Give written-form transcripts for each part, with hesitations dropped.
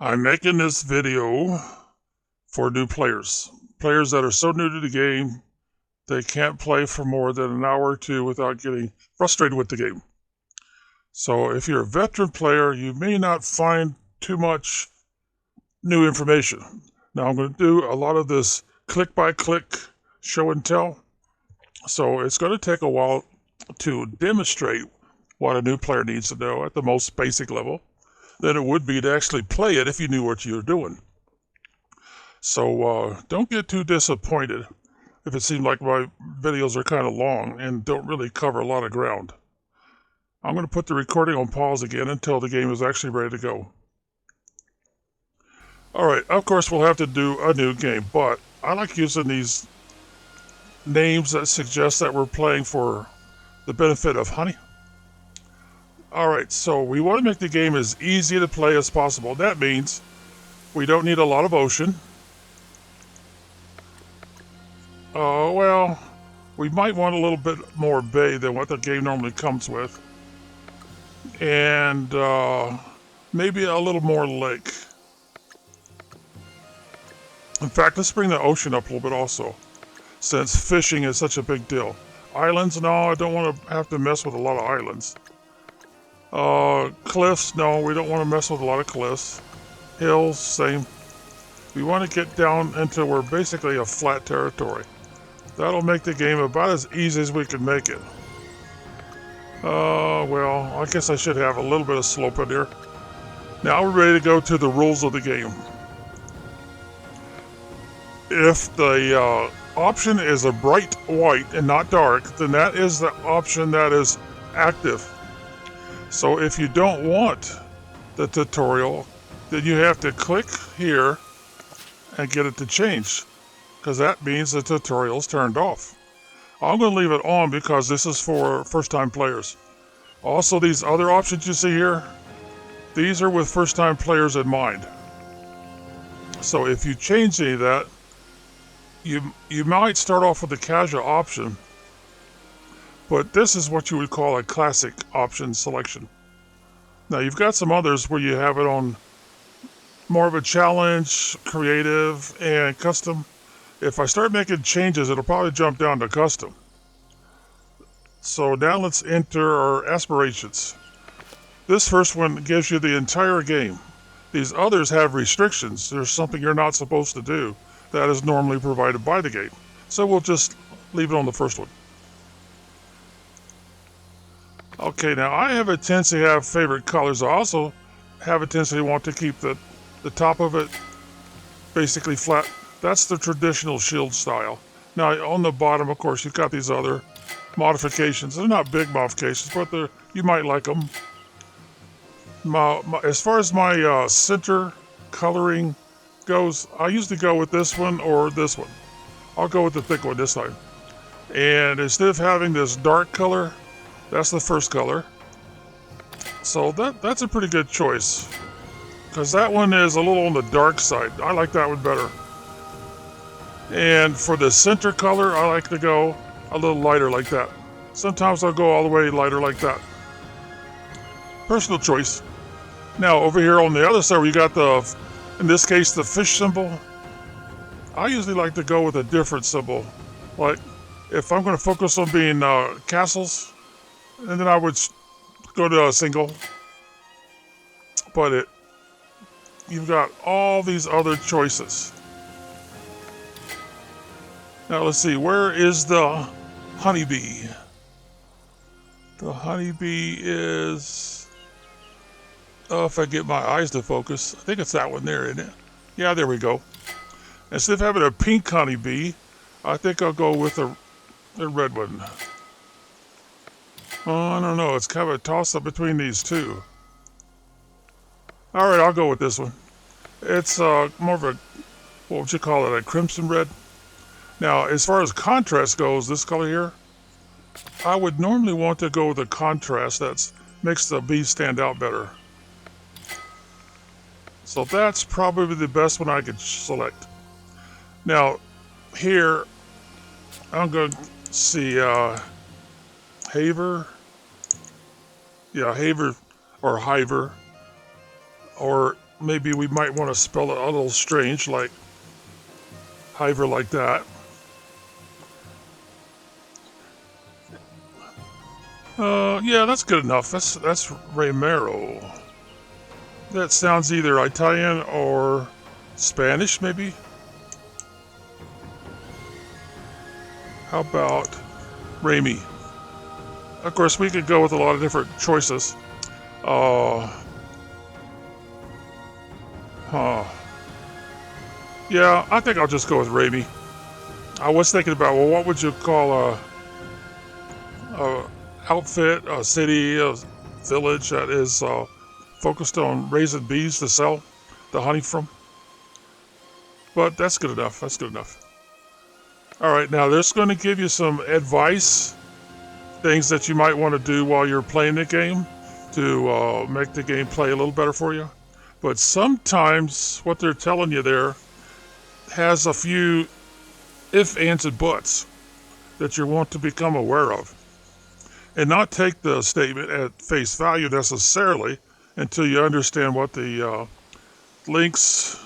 I'm making this video for new players. Players that are so new to the game, they can't play for more than an hour or two without getting frustrated with the game. So if you're a veteran player, you may not find too much new information. Now I'm going to do a lot of this click-by-click show and tell. So it's going to take a while to demonstrate what a new player needs to know at the most basic level than it would be to actually play it if you knew what you were doing. So don't get too disappointed if it seems like my videos are kind of long and don't really cover a lot of ground. I'm going to put the recording on pause again until the game is actually ready to go. Alright, of course we'll have to do a new game, but I like using these names that suggest that we're playing for the benefit of honey. Alright, so we want to make the game as easy to play as possible. That means we don't need a lot of ocean. Well, we might want a little bit more bay than what the game normally comes with. And maybe a little more lake. In fact, let's bring the ocean up a little bit also, since fishing is such a big deal. Islands, no, I don't want to have to mess with a lot of islands. Cliffs, no, we don't want to mess with a lot of cliffs. Hills, same. We want to get down into we're basically a flat territory. That'll make the game about as easy as we can make it. Well, I guess I should have a little bit of slope in here. Now we're ready to go to the rules of the game. If the option is a bright white and not dark, then that is the option that is active. So if you don't want the tutorial, then you have to click here and get it to change, because that means the tutorial is turned off. I'm going to leave it on because this is for first-time players. Also, these other options you see here, these are with first-time players in mind. So if you change any of that, you might start off with the casual option, but this is what you would call a classic option selection. Now you've got some others where you have it on more of a challenge, creative, and custom. If I start making changes, it'll probably jump down to custom. So now let's enter our aspirations. This first one gives you the entire game. These others have restrictions. There's something you're not supposed to do that is normally provided by the game. So we'll just leave it on the first one. Okay, now I have a tendency to have favorite colors. I also have a tendency to want to keep the top of it basically flat. That's the traditional shield style. Now on the bottom, of course, you've got these other modifications. They're not big modifications, but you might like them. As far as my center coloring goes, I usually go with this one or this one. I'll go with the thick one this time. And instead of having this dark color, that's the first color. So that's a pretty good choice, because that one is a little on the dark side. I like that one better. And for the center color, I like to go a little lighter like that. Sometimes I'll go all the way lighter like that. Personal choice. Now over here on the other side, we got in this case, the fish symbol. I usually like to go with a different symbol. Like if I'm going to focus on being castles, and then I would go to a single. But you've got all these other choices. Now let's see, where is the honeybee? The honeybee is, if I get my eyes to focus, I think it's that one there, isn't it? Yeah, there we go. Instead of having a pink honeybee, I think I'll go with the red one. Oh, I don't know, it's kind of a toss-up between these two. Alright, I'll go with this one. It's more of a, what would you call it, a crimson red? Now, as far as contrast goes, this color here, I would normally want to go with a contrast that makes the bee stand out better. So that's probably the best one I could select. Now, here, I'm going to see Hyver. Yeah, Hyver or Hyver. Or maybe we might want to spell it a little strange, like Hyver, like that. Yeah, that's good enough. That's Remero. That sounds either Italian or Spanish, maybe. How about Rami? Of course, we could go with a lot of different choices. Uh, huh. Yeah, I think I'll just go with Rami. I was thinking about, well, what would you call a outfit, a city, a village that is focused on raising bees to sell the honey from? But that's good enough. That's good enough. All right, now this is going to give you some advice, things that you might want to do while you're playing the game to make the game play a little better for you. But sometimes what they're telling you there has a few if, ands, and buts that you want to become aware of. And not take the statement at face value necessarily until you understand what the links,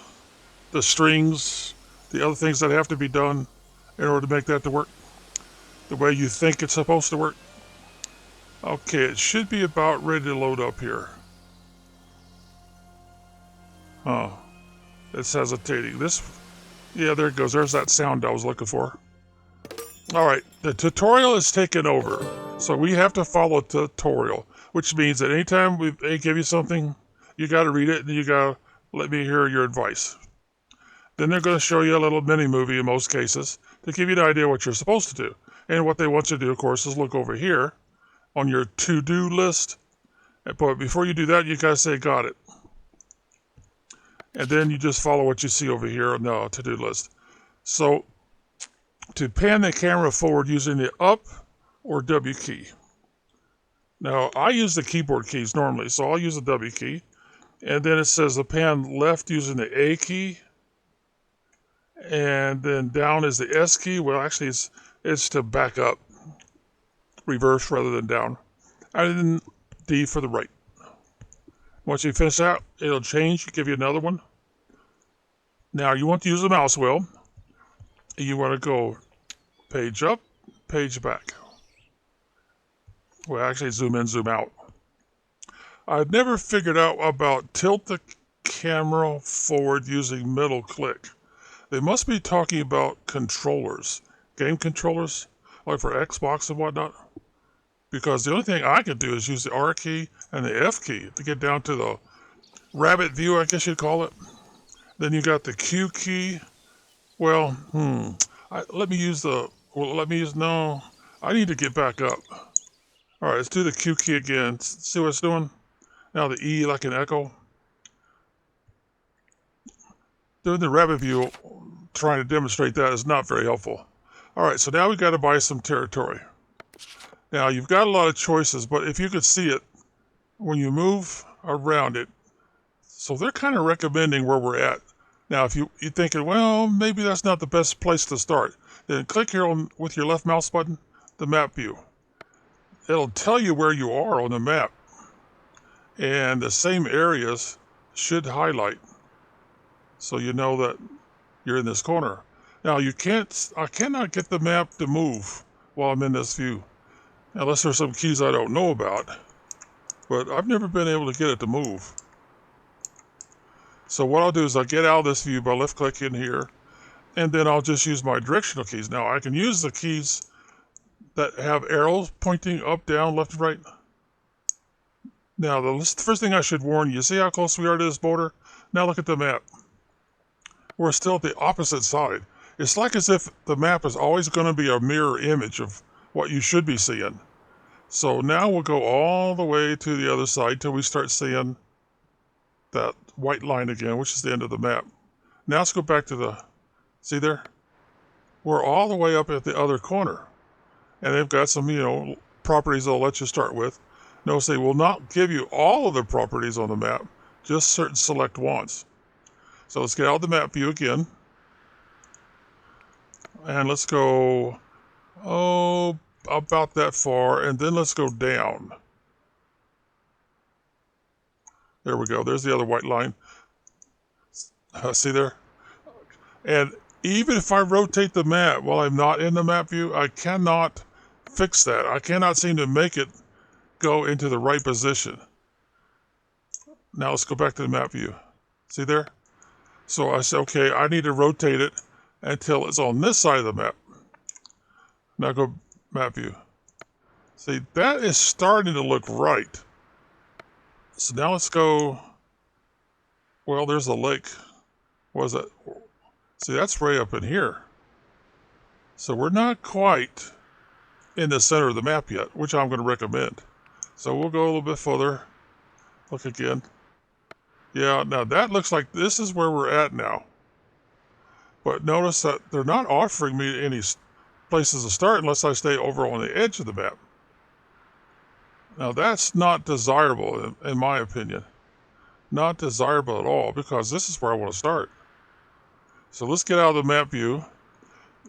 the strings, the other things that have to be done in order to make that to work the way you think it's supposed to work. Okay, it should be about ready to load up here. Oh, it's hesitating. Yeah, there it goes. There's that sound I was looking for. All right, the tutorial is taken over. So we have to follow a tutorial, which means that anytime they give you something, you got to read it and you got to let me hear your advice. Then they're going to show you a little mini movie in most cases to give you an idea what you're supposed to do. And what they want you to do, of course, is look over here on your to-do list. But before you do that, you got to say, got it. And then you just follow what you see over here on the to-do list. So to pan the camera forward using the up or W key. Now, I use the keyboard keys normally, so I'll use the W key. And then it says the pan left using the A key. And then down is the S key. Well, actually, it's to back up. Reverse rather than down. And then D for the right. Once you finish that, it'll change, give you another one. Now, you want to use the mouse wheel. You want to go page up, page back. Well, actually, zoom in, zoom out. I've never figured out about tilt the camera forward using middle click. They must be talking about controllers, game controllers, like for Xbox and whatnot. Because the only thing I can do is use the R key and the F key to get down to the rabbit view, I guess you'd call it. Then you got the Q key. Well, no, I need to get back up. All right, let's do the Q key again. See what it's doing? Now the E like an echo. Doing the rabbit view, trying to demonstrate that is not very helpful. All right, so now we got to buy some territory. Now you've got a lot of choices, but if you could see it, when you move around it, so they're kind of recommending where we're at. Now, if you're thinking, well, maybe that's not the best place to start, then click here with your left mouse button, the map view. It'll tell you where you are on the map. And the same areas should highlight. So you know that you're in this corner. Now, I cannot get the map to move while I'm in this view. Unless there's some keys I don't know about. But I've never been able to get it to move. So what I'll do is I'll get out of this view by left clicking here, and then I'll just use my directional keys. Now I can use the keys that have arrows pointing up, down, left, and right. Now the first thing I should warn you, see how close we are to this border? Now look at the map. We're still at the opposite side. It's like as if the map is always going to be a mirror image of what you should be seeing. So now we'll go all the way to the other side till we start seeing that white line again, which is the end of the map. Now let's go back to see there? We're all the way up at the other corner. And they've got some, properties they'll let you start with. Notice they will not give you all of the properties on the map, just certain select ones. So let's get out of the map view again. And let's go, about that far, and then let's go down. There we go. There's the other white line. See there? And even if I rotate the map while I'm not in the map view, I cannot fix that. I cannot seem to make it go into the right position. Now let's go back to the map view. See there? So I said, okay, I need to rotate it until it's on this side of the map. Now go map view. See, that is starting to look right. So now let's go, well, there's a lake. What is that? See, that's way up in here. So we're not quite in the center of the map yet, which I'm going to recommend. So we'll go a little bit further. Look again. Yeah, now that looks like this is where we're at now. But notice that they're not offering me any places to start unless I stay over on the edge of the map. Now that's not desirable in my opinion. Not desirable at all, because this is where I want to start. So let's get out of the map view.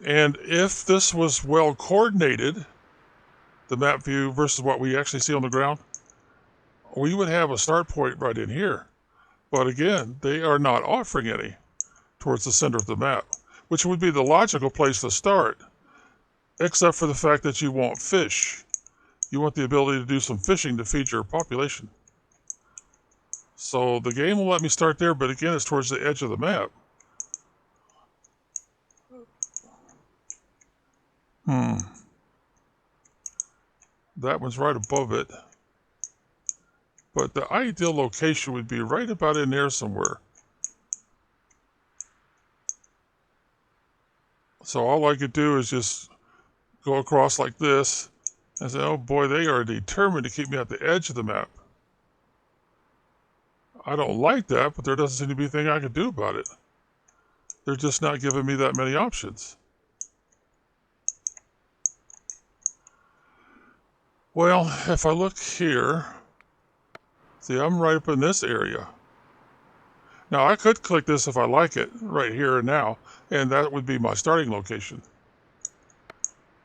And if this was well coordinated, the map view versus what we actually see on the ground, we would have a start point right in here. But again, they are not offering any towards the center of the map, which would be the logical place to start, except for the fact that you want fish. You want the ability to do some fishing to feed your population. So the game will let me start there, but again, it's towards the edge of the map. That one's right above it. But the ideal location would be right about in there somewhere. So all I could do is just go across like this and say, oh boy, they are determined to keep me at the edge of the map. I don't like that, but there doesn't seem to be anything I can do about it. They're just not giving me that many options. Well, if I look here, see, I'm right up in this area. Now, I could click this if I like it, right here and now, and that would be my starting location.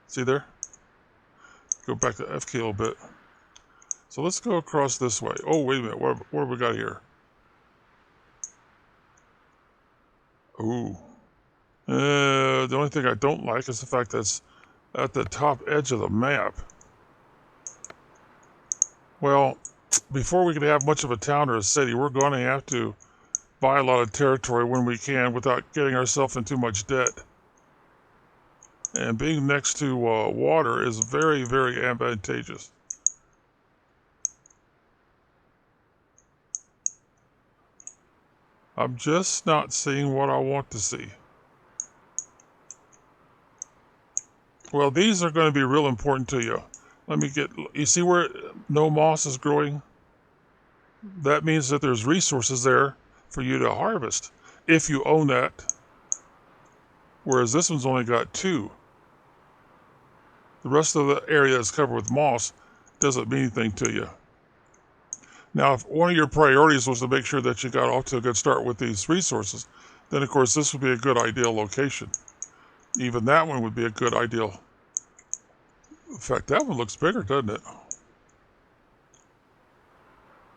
See there? Go back to F key a little bit. So let's go across this way. Oh, wait a minute. What have we got here? Ooh. The only thing I don't like is the fact that it's at the top edge of the map. Well, before we can have much of a town or a city, we're going to have to buy a lot of territory when we can without getting ourselves in too much debt. And being next to water is very, very advantageous. I'm just not seeing what I want to see. Well, these are going to be real important to you. Let me get, you see where no moss is growing? That means that there's resources there for you to harvest, if you own that. Whereas this one's only got 2. The rest of the area is covered with moss doesn't mean anything to you. Now, if one of your priorities was to make sure that you got off to a good start with these resources, then of course this would be a good ideal location. Even that one would be a good ideal. In fact, that one looks bigger, doesn't it?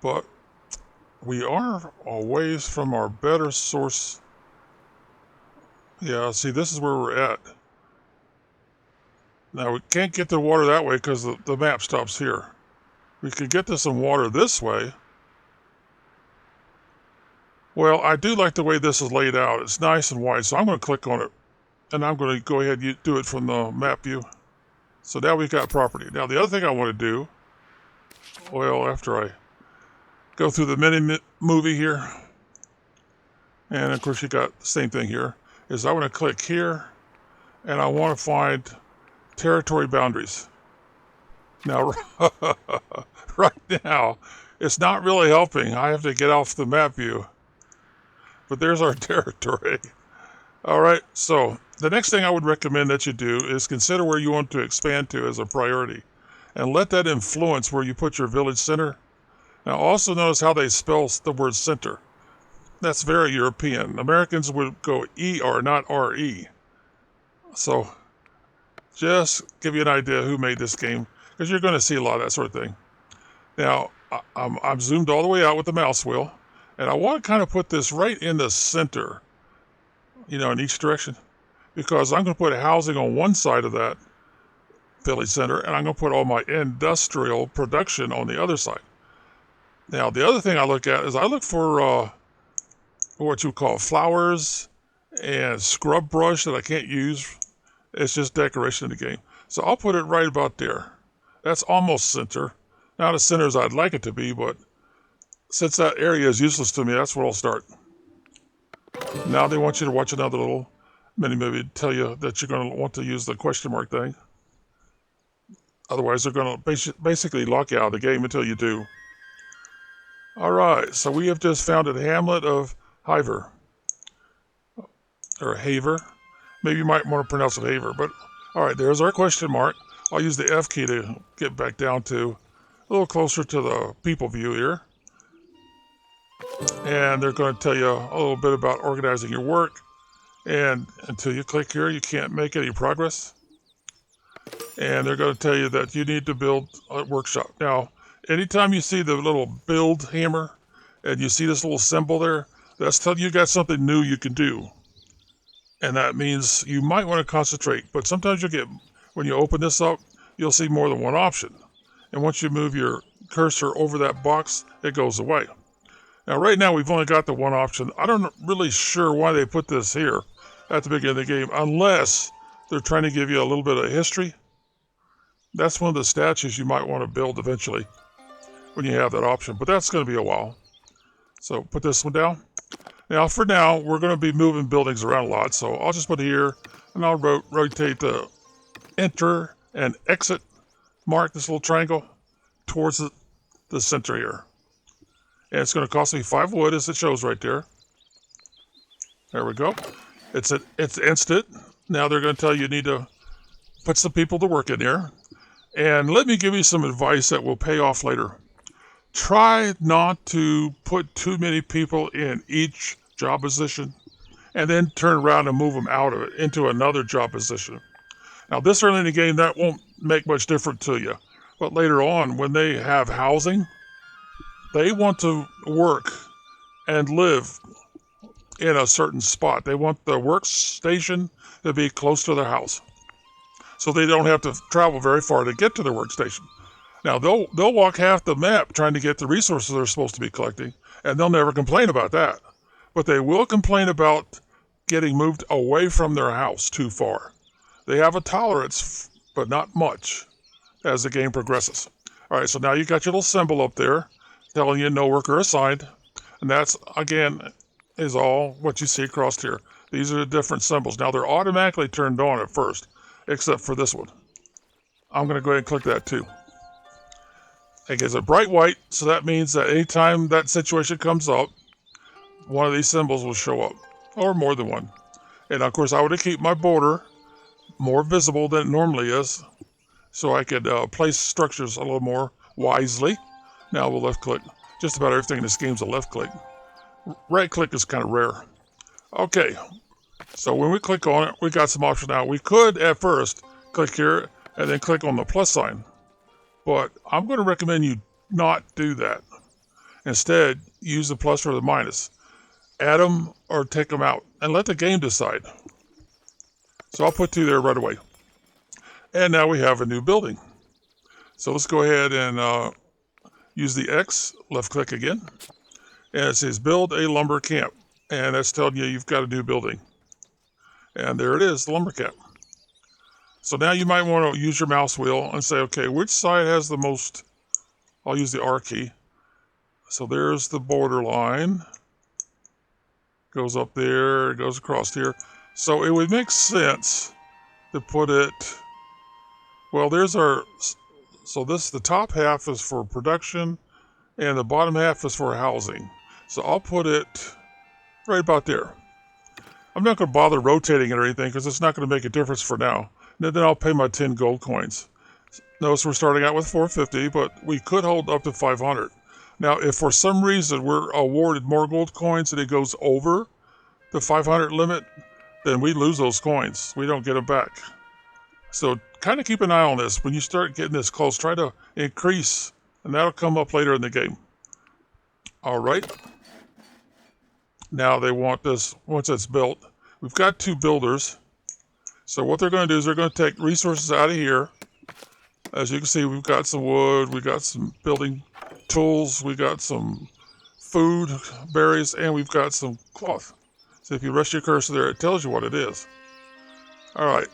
But we are a ways from our better source. Yeah, see, this is where we're at. Now, we can't get to water that way because the map stops here. We could get to some water this way. Well, I do like the way this is laid out. It's nice and wide, so I'm going to click on it. And I'm going to go ahead and do it from the map view. So now we've got property. Now, the other thing I want to do, well, after I go through the mini movie here, and of course you got the same thing here, is I want to click here, and I want to find territory boundaries. Now, right now, it's not really helping. I have to get off the map view. But there's our territory. All right, so the next thing I would recommend that you do is consider where you want to expand to as a priority, and let that influence where you put your village center. Now, also notice how they spell the word center. That's very European. Americans would go ER, not RE. So just give you an idea who made this game, because you're going to see a lot of that sort of thing. Now, I'm zoomed all the way out with the mouse wheel, And I want to kind of put this right in the center, in each direction, because I'm going to put housing on one side of that village center, and I'm going to put all my industrial production on the other side. Now, the other thing I look at is I look for what you call flowers and scrub brush that I can't use. It's just decoration in the game. So I'll put it right about there. That's almost center. Not as center as I'd like it to be, but since that area is useless to me, that's where I'll start. Now they want you to watch another little mini movie to tell you that you're going to want to use the question mark thing. Otherwise, they're going to basically lock you out of the game until you do. All right, so we have just founded a hamlet of Hyver, or Hyver. Maybe you might want to pronounce it Hyver, but all right, there's our question mark. I'll use the F key to get back down to a little closer to the people view here. And they're going to tell you a little bit about organizing your work. And until you click here, you can't make any progress. And they're going to tell you that you need to build a workshop. Now, anytime you see the little build hammer and you see this little symbol there, that's telling you got something new you can do. And that means you might want to concentrate. But sometimes when you open this up, you'll see more than one option. And once you move your cursor over that box, it goes away. Now, right now, we've only got the one option. I'm not really sure why they put this here at the beginning of the game, unless they're trying to give you a little bit of history. That's one of the statues you might want to build eventually when you have that option, but that's going to be a while. So put this one down. Now, for now, we're going to be moving buildings around a lot, so I'll just put it here, and I'll rotate the enter and exit mark, this little triangle, towards the center here. And it's going to cost me 5 wood, as it shows right there. There we go. It's instant. Now they're going to tell you need to put some people to work in there. And let me give you some advice that will pay off later. Try not to put too many people in each job position and then turn around and move them out of it into another job position. Now, this early in the game, that won't make much difference to you. But later on, when they have housing, they want to work and live in a certain spot. They want the workstation to be close to their house, so they don't have to travel very far to get to their workstation. Now, they'll walk half the map trying to get the resources they're supposed to be collecting, and they'll never complain about that. But they will complain about getting moved away from their house too far. They have a tolerance, but not much, as the game progresses. All right, so now you got your little symbol up there telling you no worker assigned, and that's, again, is all what you see across here. These are the different symbols. Now, they're automatically turned on at first, except for this one. I'm going to go ahead and click that too. It gives a bright white, so that means that anytime that situation comes up, one of these symbols will show up, or more than one. And of course, I would keep my border more visible than it normally is, so I could place structures a little more wisely. Now we'll left click. Just about everything in this game is a left click. Right click is kind of rare. Okay, so when we click on it, we got some options now. We could at first click here and then click on the plus sign, but I'm going to recommend you not do that. Instead, use the plus or the minus. Add them or take them out and let the game decide. So I'll put 2 there right away. And now we have a new building. So let's go ahead and use the X, left click again. And it says build a lumber camp. And that's telling you you've got a new building. And there it is, the lumber camp. So now you might want to use your mouse wheel and say, okay, which side has the most? I'll use the R key. So there's the border line. Goes up there, goes across here. So it would make sense to put it, well, there's our, so the top half is for production and the bottom half is for housing. So I'll put it right about there. I'm not going to bother rotating it or anything because it's not going to make a difference for now. And then I'll pay my 10 gold coins. Notice we're starting out with 450, but we could hold up to 500. Now, if for some reason we're awarded more gold coins and it goes over the 500 limit, then we lose those coins. We don't get them back. So kind of keep an eye on this. When you start getting this close, try to increase, and that'll come up later in the game. All right. Now they want this, once it's built, we've got 2 builders. So what they're going to do is they're going to take resources out of here. As you can see, we've got some wood, we've got some building tools, we've got some food, berries, and we've got some cloth. So if you rest your cursor there, it tells you what it is. All right,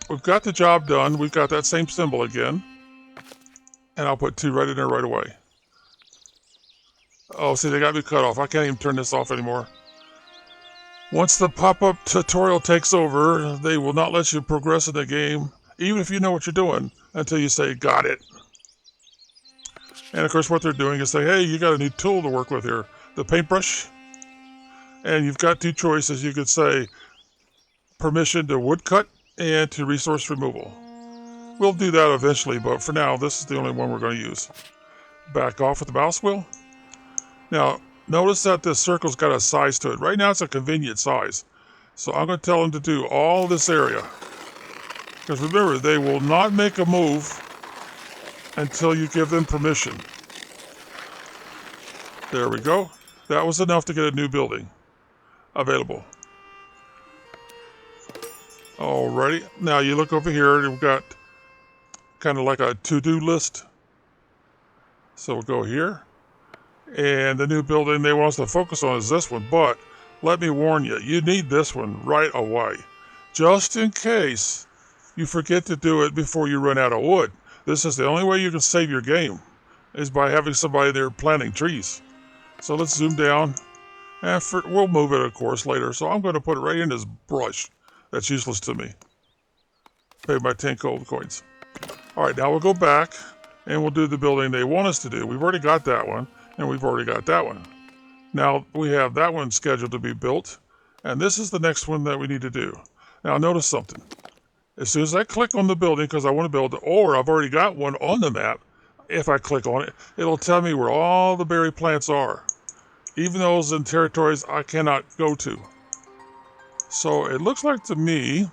we've got the job done. We've got that same symbol again. And I'll put 2 right in there right away. Oh, see, they got me cut off. I can't even turn this off anymore. Once the pop-up tutorial takes over, they will not let you progress in the game, even if you know what you're doing, until you say, got it. And of course, what they're doing is say, hey, you got a new tool to work with here, the paintbrush. And you've got 2 choices. You could say permission to woodcut and to resource removal. We'll do that eventually, but for now, this is the only one we're going to use. Back off with the mouse wheel. Now, notice that this circle's got a size to it. Right now, it's a convenient size. So I'm going to tell them to do all this area. Because remember, they will not make a move until you give them permission. There we go. That was enough to get a new building available. Alrighty. Now you look over here, and we've got kind of like a to-do list. So we'll go here. And the new building they want us to focus on is this one. But let me warn you, you need this one right away. Just in case you forget to do it before you run out of wood. This is the only way you can save your game, is by having somebody there planting trees. So let's zoom down. And we'll move it, of course, later. So I'm going to put it right in this brush. That's useless to me. Pay my 10 gold coins. All right, now we'll go back and we'll do the building they want us to do. We've already got that one, and we've already got that one. Now we have that one scheduled to be built, and this is the next one that we need to do. Now notice something. As soon as I click on the building, because I want to build it, or I've already got one on the map, if I click on it, it'll tell me where all the berry plants are, even those in territories I cannot go to. So it looks like to me,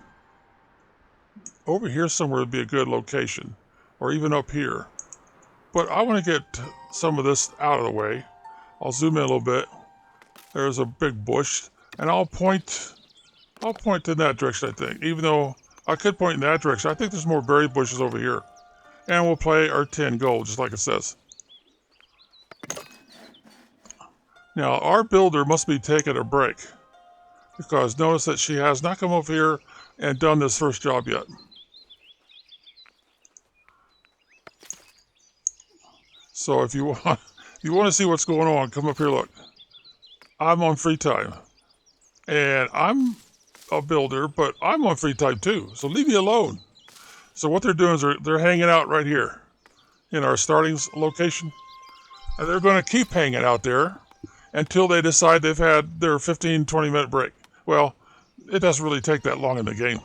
over here somewhere would be a good location, or even up here. But I want to get some of this out of the way. I'll zoom in a little bit. There's a big bush, and I'll point in that direction, I think. Even though I could point in that direction, I think there's more berry bushes over here. And we'll play our 10 gold, just like it says. Now, our builder must be taking a break, because notice that she has not come over here and done this first job yet. So if you want to see what's going on, come up here, look. I'm on free time. And I'm a builder, but I'm on free time too. So leave me alone. So what they're doing is they're hanging out right here in our starting location. And they're going to keep hanging out there until they decide they've had their 15, 20-minute break. Well, it doesn't really take that long in the game.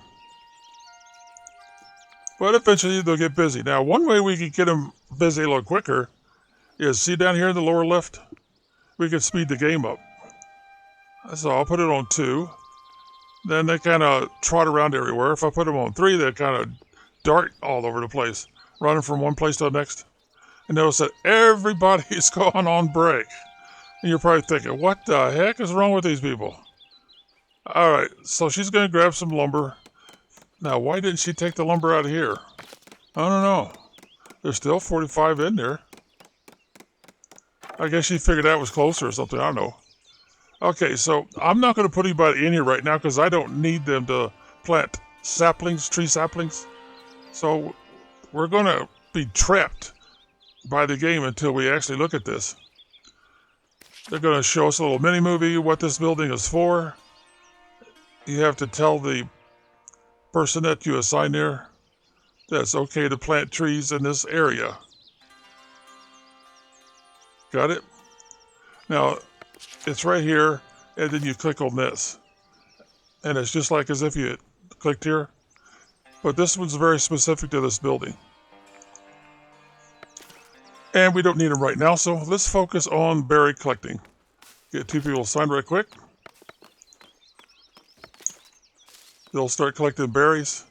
But eventually they'll get busy. Now, one way we can get them busy a little quicker is, see down here in the lower left? We can speed the game up. So I'll put it on 2. Then they kind of trot around everywhere. If I put them on 3, they kind of dart all over the place, running from one place to the next. And notice that everybody's gone on break. And you're probably thinking, what the heck is wrong with these people? All right, so she's going to grab some lumber. Now, why didn't she take the lumber out of here? I don't know. There's still 45 in there. I guess she figured that was closer or something. I don't know. Okay, so I'm not going to put anybody in here right now because I don't need them to plant saplings, tree saplings. So we're going to be trapped by the game until we actually look at this. They're going to show us a little mini-movie, what this building is for. You have to tell the person that you assign there that it's okay to plant trees in this area. Got it? Now, it's right here, and then you click on this. And it's just like as if you clicked here. But this one's very specific to this building. And we don't need them right now, so let's focus on berry collecting. Get 2 people assigned right quick. They'll start collecting berries.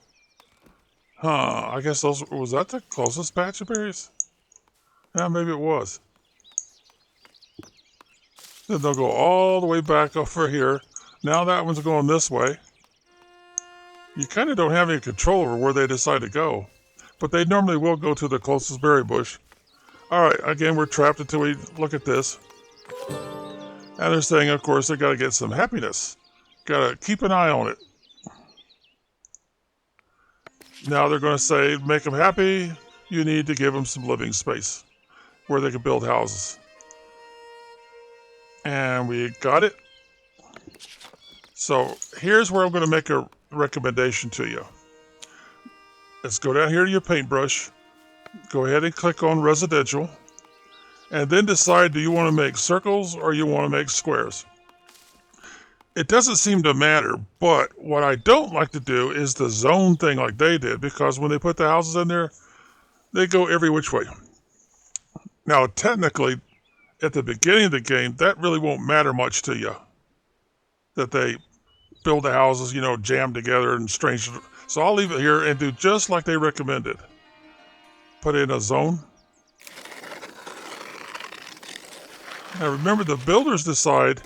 I guess was that the closest patch of berries? Yeah, maybe it was. Then they'll go all the way back over here. Now that one's going this way. You kind of don't have any control over where they decide to go, but they normally will go to the closest berry bush. All right, again, we're trapped until we look at this. And they're saying, of course, they got to get some happiness. Got to keep an eye on it. Now they're going to say, make them happy, you need to give them some living space where they can build houses. And we got it. So here's where I'm going to make a recommendation to you. Let's go down here to your paintbrush. Go ahead and click on residential. And then decide, do you want to make circles or you want to make squares? It doesn't seem to matter, but what I don't like to do is the zone thing like they did, because when they put the houses in there, they go every which way. Now, technically, at the beginning of the game, that really won't matter much to you, that they build the houses, jammed together and strange. So I'll leave it here and do just like they recommended. Put in a zone. Now remember, the builders decide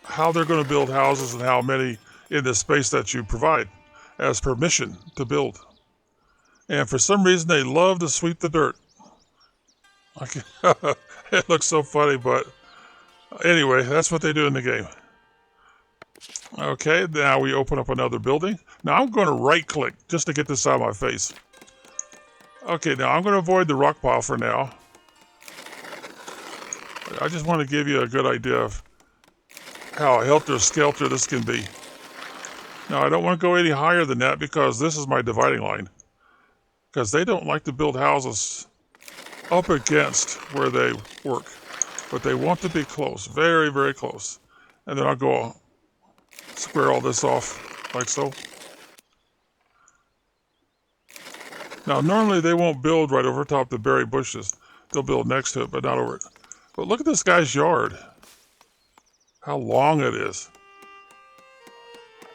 how they're going to build houses and how many in the space that you provide as permission to build. And for some reason, they love to sweep the dirt. It looks so funny, but anyway, that's what they do in the game. Okay, now we open up another building. Now I'm going to right-click just to get this out of my face. Okay, now I'm going to avoid the rock pile for now. I just want to give you a good idea of how helter-skelter this can be. Now, I don't want to go any higher than that because this is my dividing line. Because they don't like to build houses up against where they work. But they want to be close, very, very close. And then I'll go square all this off like so. Now, normally they won't build right over top the berry bushes. They'll build next to it, but not over it. But look at this guy's yard. How long it is.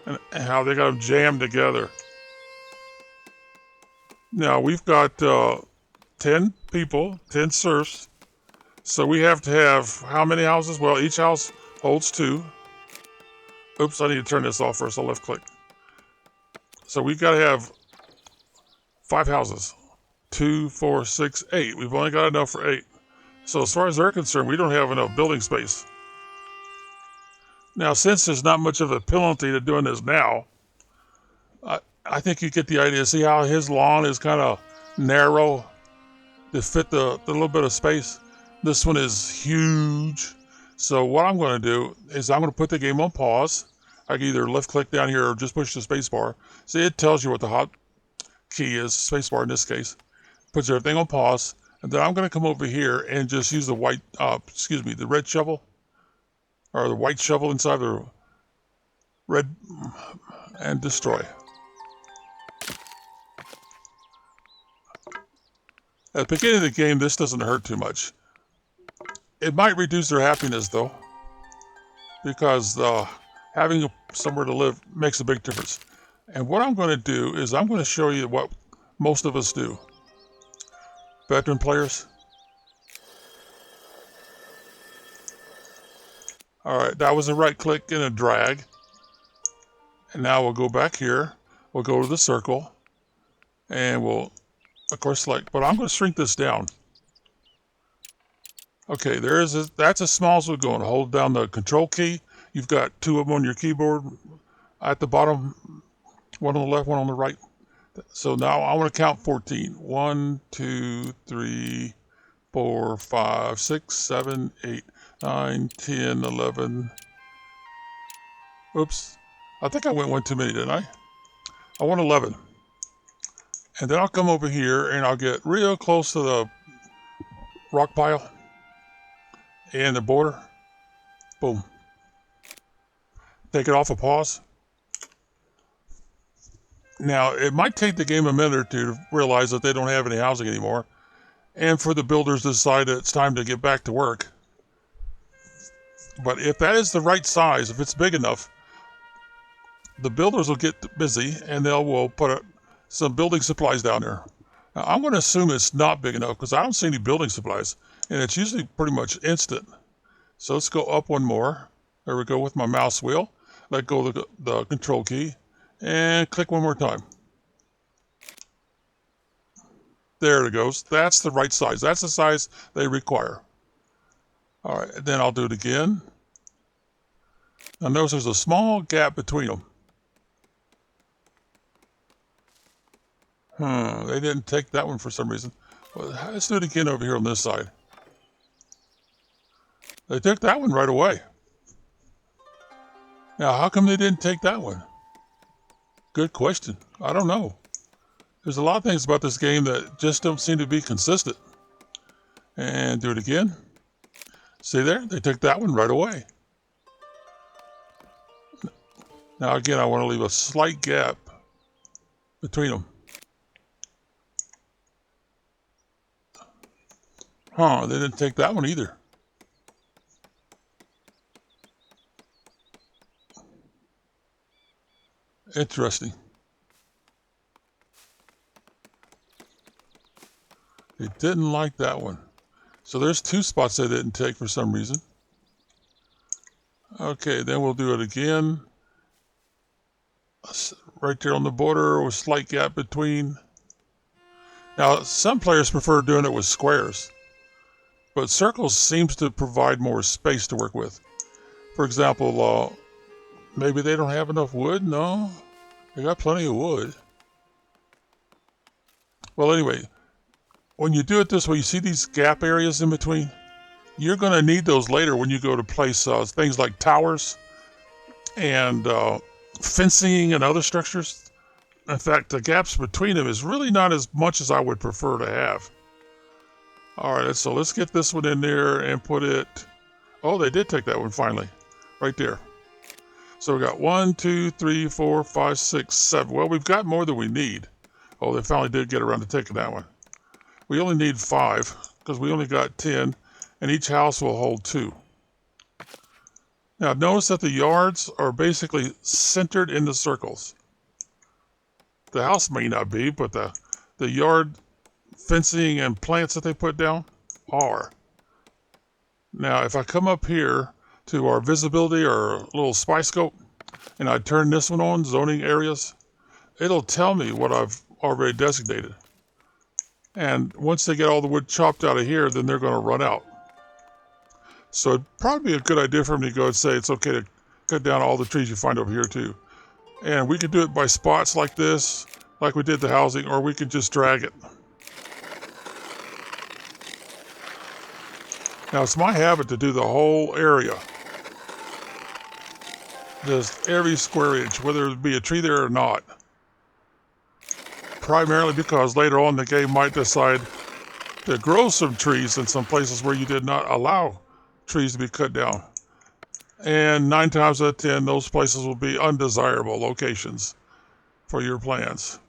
And how they got them jammed together. Now, we've got 10 people, 10 serfs. So we have to have how many houses? Well, each house holds 2. Oops, I need to turn this off first. I'll left click. So we've got to have 5 houses. 2, 4, 6, 8. We've only got enough for 8. So as far as they're concerned, we don't have enough building space. Now, since there's not much of a penalty to doing this now, I think you get the idea. See how his lawn is kind of narrow to fit the little bit of space? This one is huge. So what I'm going to do is I'm going to put the game on pause. I can either left click down here or just push the space bar. See, it tells you what the hot key is, space bar in this case. Puts everything on pause. And then I'm going to come over here and just use the the red shovel, or the white shovel inside the red, and destroy. At the beginning of the game, this doesn't hurt too much. It might reduce their happiness, though, because having somewhere to live makes a big difference. And what I'm going to do is I'm going to show you what most of us do. Veteran players. All right, that was a right click and a drag. And now we'll go back here. We'll go to the circle. And we'll, of course, select. But I'm going to shrink this down. Okay, that's as small as we're going. Hold down the control key. You've got 2 of them on your keyboard. At the bottom, one on the left, one on the right. So now I want to count 14. 1, 2, 3, 4, 5, 6, 7, 8, 9, 10, 11. Oops. I think I went one too many, didn't I? I want 11. And then I'll come over here and I'll get real close to the rock pile and the border. Boom. Take it off a pause. Now, it might take the game a minute or two to realize that they don't have any housing anymore, and for the builders to decide that it's time to get back to work. But if that is the right size, if it's big enough, the builders will get busy and will put some building supplies down there. Now, I'm going to assume it's not big enough because I don't see any building supplies, and it's usually pretty much instant. So let's go up one more. There we go with my mouse wheel. Let go of the control key and click one more time. There it goes. That's the right size. That's the size they require. All right, then I'll do it again. Now notice there's a small gap between them. They didn't take that one for some reason. Well, let's do it again over here on this side. They took that one right away. Now, how come they didn't take that one? Good question. I don't know. There's a lot of things about this game that just don't seem to be consistent. And do it again. See there? They took that one right away. Now again, I want to leave a slight gap between them. They didn't take that one either. Interesting. They didn't like that one. So there's two spots they didn't take for some reason. Okay, then we'll do it again. Right there on the border with a slight gap between. Now, some players prefer doing it with squares, but circles seems to provide more space to work with. For example, maybe they don't have enough wood? No, they got plenty of wood. Well, anyway, when you do it this way, you see these gap areas in between? You're going to need those later when you go to place things like towers and fencing and other structures. In fact, the gaps between them is really not as much as I would prefer to have. All right, so let's get this one in there and put it... Oh, they did take that one finally. Right there. So we got 1, 2, 3, 4, 5, 6, 7. Well, we've got more than we need. Oh, they finally did get around to taking that one. We only need 5 because we only got 10, and each house will hold 2. Now, notice that the yards are basically centered in the circles. The house may not be, but the yard fencing and plants that they put down are. Now, if I come up here to our visibility or little spy scope, and I turn this one on, zoning areas, it'll tell me what I've already designated. And once they get all the wood chopped out of here, then they're going to run out. So it'd probably be a good idea for me to go and say it's okay to cut down all the trees you find over here too. And we could do it by spots like this, like we did the housing, or we could just drag it. Now it's my habit to do the whole area. Just every square inch, whether it be a tree there or not. Primarily because later on the game might decide to grow some trees in some places where you did not allow trees to be cut down. And 9 times out of 10, those places will be undesirable locations for your plans.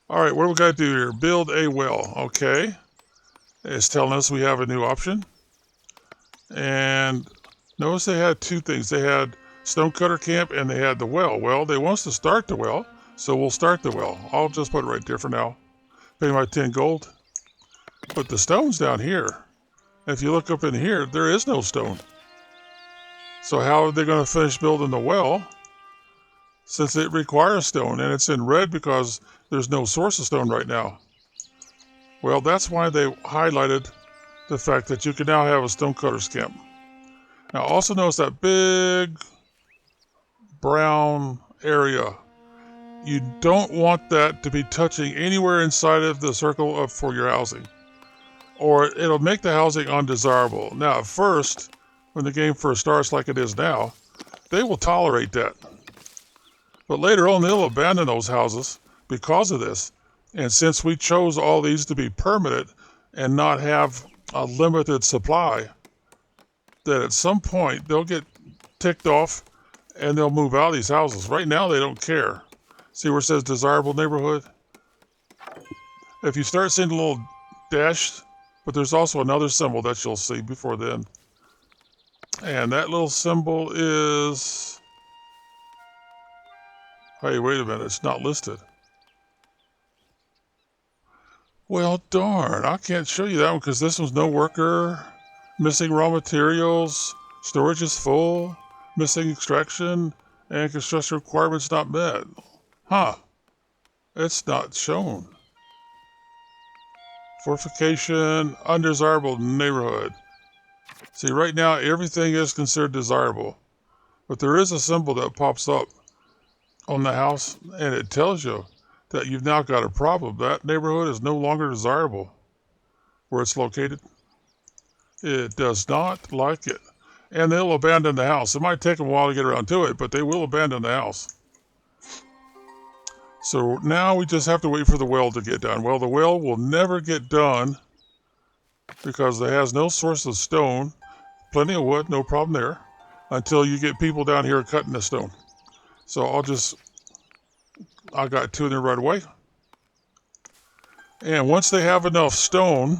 All right, what do we got to do here? Build a well. Okay. It's telling us we have a new option. And notice they had 2 things. They had stonecutter camp and they had the well. Well, they want us to start the well. So we'll start the well. I'll just put it right there for now. Pay my 10 gold. But the stone's down here. If you look up in here, there is no stone. So how are they going to finish building the well since it requires stone? And it's in red because there's no source of stone right now. Well, that's why they highlighted the fact that you can now have a stonecutter's camp. Now also notice that big brown area. You don't want that to be touching anywhere inside of the circle for your housing, or it'll make the housing undesirable. Now, at first, when the game first starts like it is now, they will tolerate that. But later on, they'll abandon those houses because of this. And since we chose all these to be permanent and not have a limited supply, that at some point they'll get ticked off and they'll move out of these houses. Right now, they don't care. See where it says desirable neighborhood? If you start seeing a little dash, but there's also another symbol that you'll see before then. And that little symbol is... Hey, wait a minute, it's not listed. Well, darn, I can't show you that one because this one's no worker. Missing raw materials, storage is full, missing extraction, and construction requirements not met. Huh. It's not shown. Fortification, undesirable neighborhood. See, right now everything is considered desirable. But there is a symbol that pops up on the house, and it tells you that you've now got a problem. That neighborhood is no longer desirable where it's located. It does not like it. And they'll abandon the house. It might take them a while to get around to it, but they will abandon the house. So now we just have to wait for the well to get done. Well, the well will never get done because it has no source of stone. Plenty of wood, no problem there, until you get people down here cutting the stone. So I got 2 in there right away. And once they have enough stone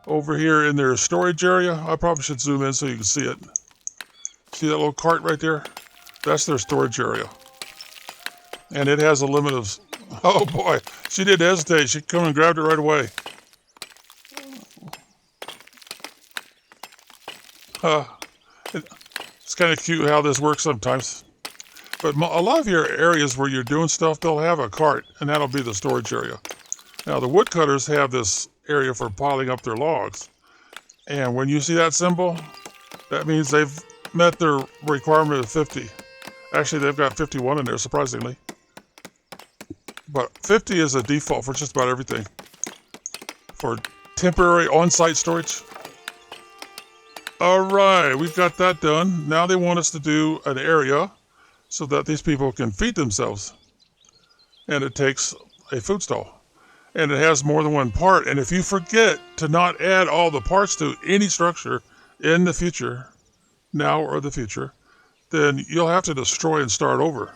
over here in their storage area, I probably should zoom in so you can see it. See that little cart right there? That's their storage area. And it has a limit of, oh boy, she didn't hesitate. She come and grabbed it right away. It's kind of cute how this works sometimes. But a lot of your areas where you're doing stuff, they'll have a cart, and that'll be the storage area. Now, the woodcutters have this area for piling up their logs. And when you see that symbol, that means they've met their requirement of 50. Actually, they've got 51 in there, surprisingly. But 50 is a default for just about everything. For temporary on-site storage. All right, we've got that done. Now they want us to do an area so that these people can feed themselves. And it takes a food stall. And it has more than one part. And if you forget to not add all the parts to any structure in the future, now or the future, then you'll have to destroy and start over.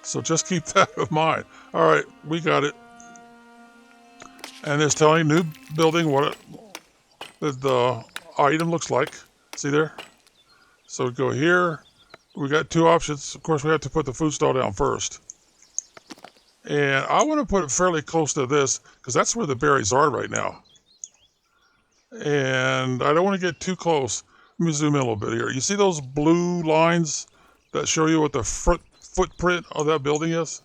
So just keep that in mind. All right, we got it. And it's telling new building what the item looks like. See there? So we go here. We got 2 options. Of course, we have to put the food stall down first. And I want to put it fairly close to this because that's where the berries are right now. And I don't want to get too close. Let me zoom in a little bit here. You see those blue lines that show you what the footprint of that building is?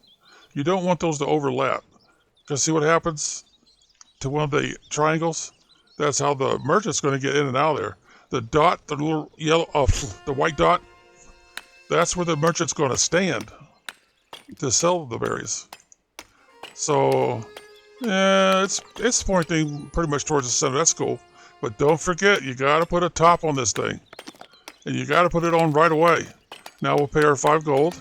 You don't want those to overlap. Because see what happens to one of the triangles? That's how the merchant's going to get in and out of there. The dot, the little yellow, the white dot, that's where the merchant's going to stand to sell the berries. So, yeah, it's pointing pretty much towards the center. That's cool. But don't forget, you got to put a top on this thing. And you got to put it on right away. Now we'll pay our 5 gold.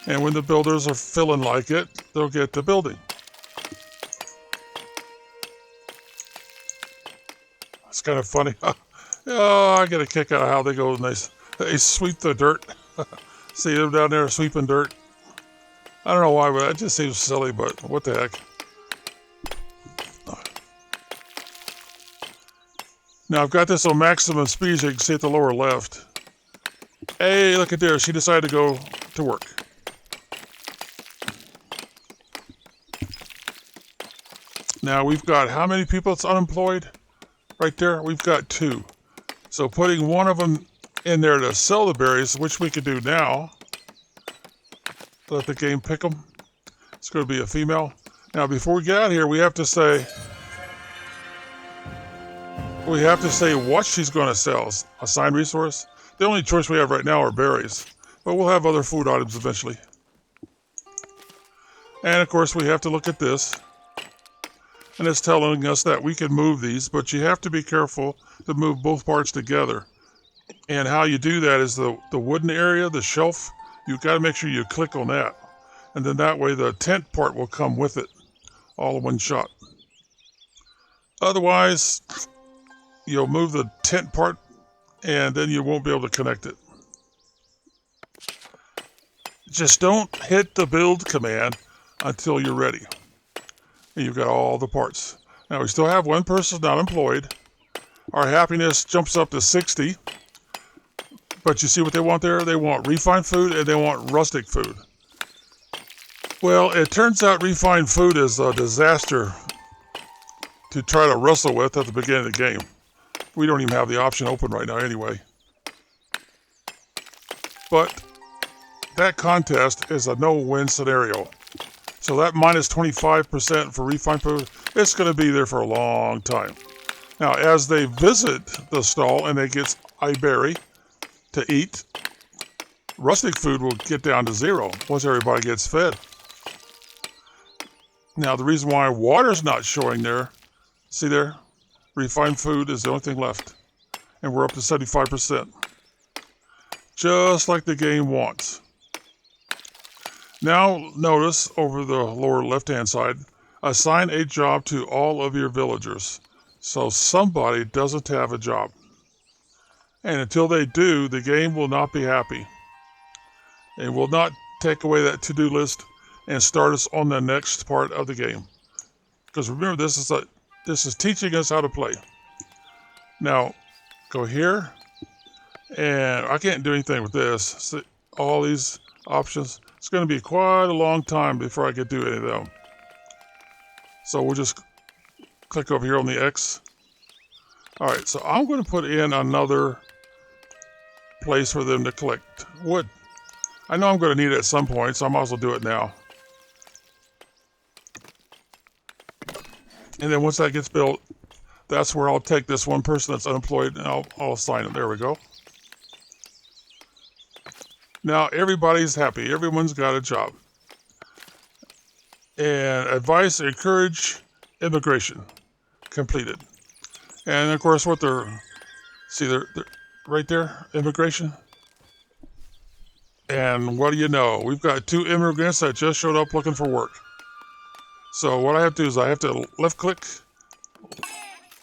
And when the builders are feeling like it, they'll get the building. It's kind of funny. Oh, I get a kick out of how they go and they sweep the dirt. See them down there sweeping dirt. I don't know why, but that just seems silly, but what the heck. Now I've got this on maximum speed, as you can see at the lower left. Hey, look at there. She decided to go to work. Now we've got how many people that's unemployed? Right there, we've got 2. So putting one of them in there to sell the berries, which we could do now. Let the game pick them. It's going to be a female. Now before we get out of here, we have to say what she's going to sell. Assign resource. The only choice we have right now are berries, but we'll have other food items eventually. And of course we have to look at this. And it's telling us that we can move these, but you have to be careful to move both parts together. And how you do that is the wooden area, the shelf, you've got to make sure you click on that. And then that way the tent part will come with it, all in one shot. Otherwise, you'll move the tent part and then you won't be able to connect it. Just don't hit the build command until you're ready. And you've got all the parts. Now we still have one person not employed. Our happiness jumps up to 60. But you see what they want there? They want refined food and they want rustic food. Well, it turns out refined food is a disaster to try to wrestle with at the beginning of the game. We don't even have the option open right now anyway. But that contest is a no-win scenario. So that minus 25% for refined food, it's going to be there for a long time. Now, as they visit the stall and they get a berry to eat, rustic food will get down to 0 once everybody gets fed. Now, the reason why water's not showing there, see there, refined food is the only thing left. And we're up to 75%. Just like the game wants. Now, notice over the lower left-hand side, assign a job to all of your villagers. So somebody doesn't have a job. And until they do, the game will not be happy. It will not take away that to-do list and start us on the next part of the game. Because remember, this is teaching us how to play. Now, go here, and I can't do anything with this. See, all these options. It's going to be quite a long time before I can do any of them. So we'll just click over here on the X. All right, so I'm going to put in another place for them to collect wood. I know I'm going to need it at some point, so I might as well do it now. And then once that gets built, that's where I'll take this one person that's unemployed and I'll assign it. There we go. Now everybody's happy. Everyone's got a job. And advice, encourage immigration. Completed. And of course what they're right there, immigration. And what do you know? We've got 2 immigrants that just showed up looking for work. So what I have to do is I have to left click.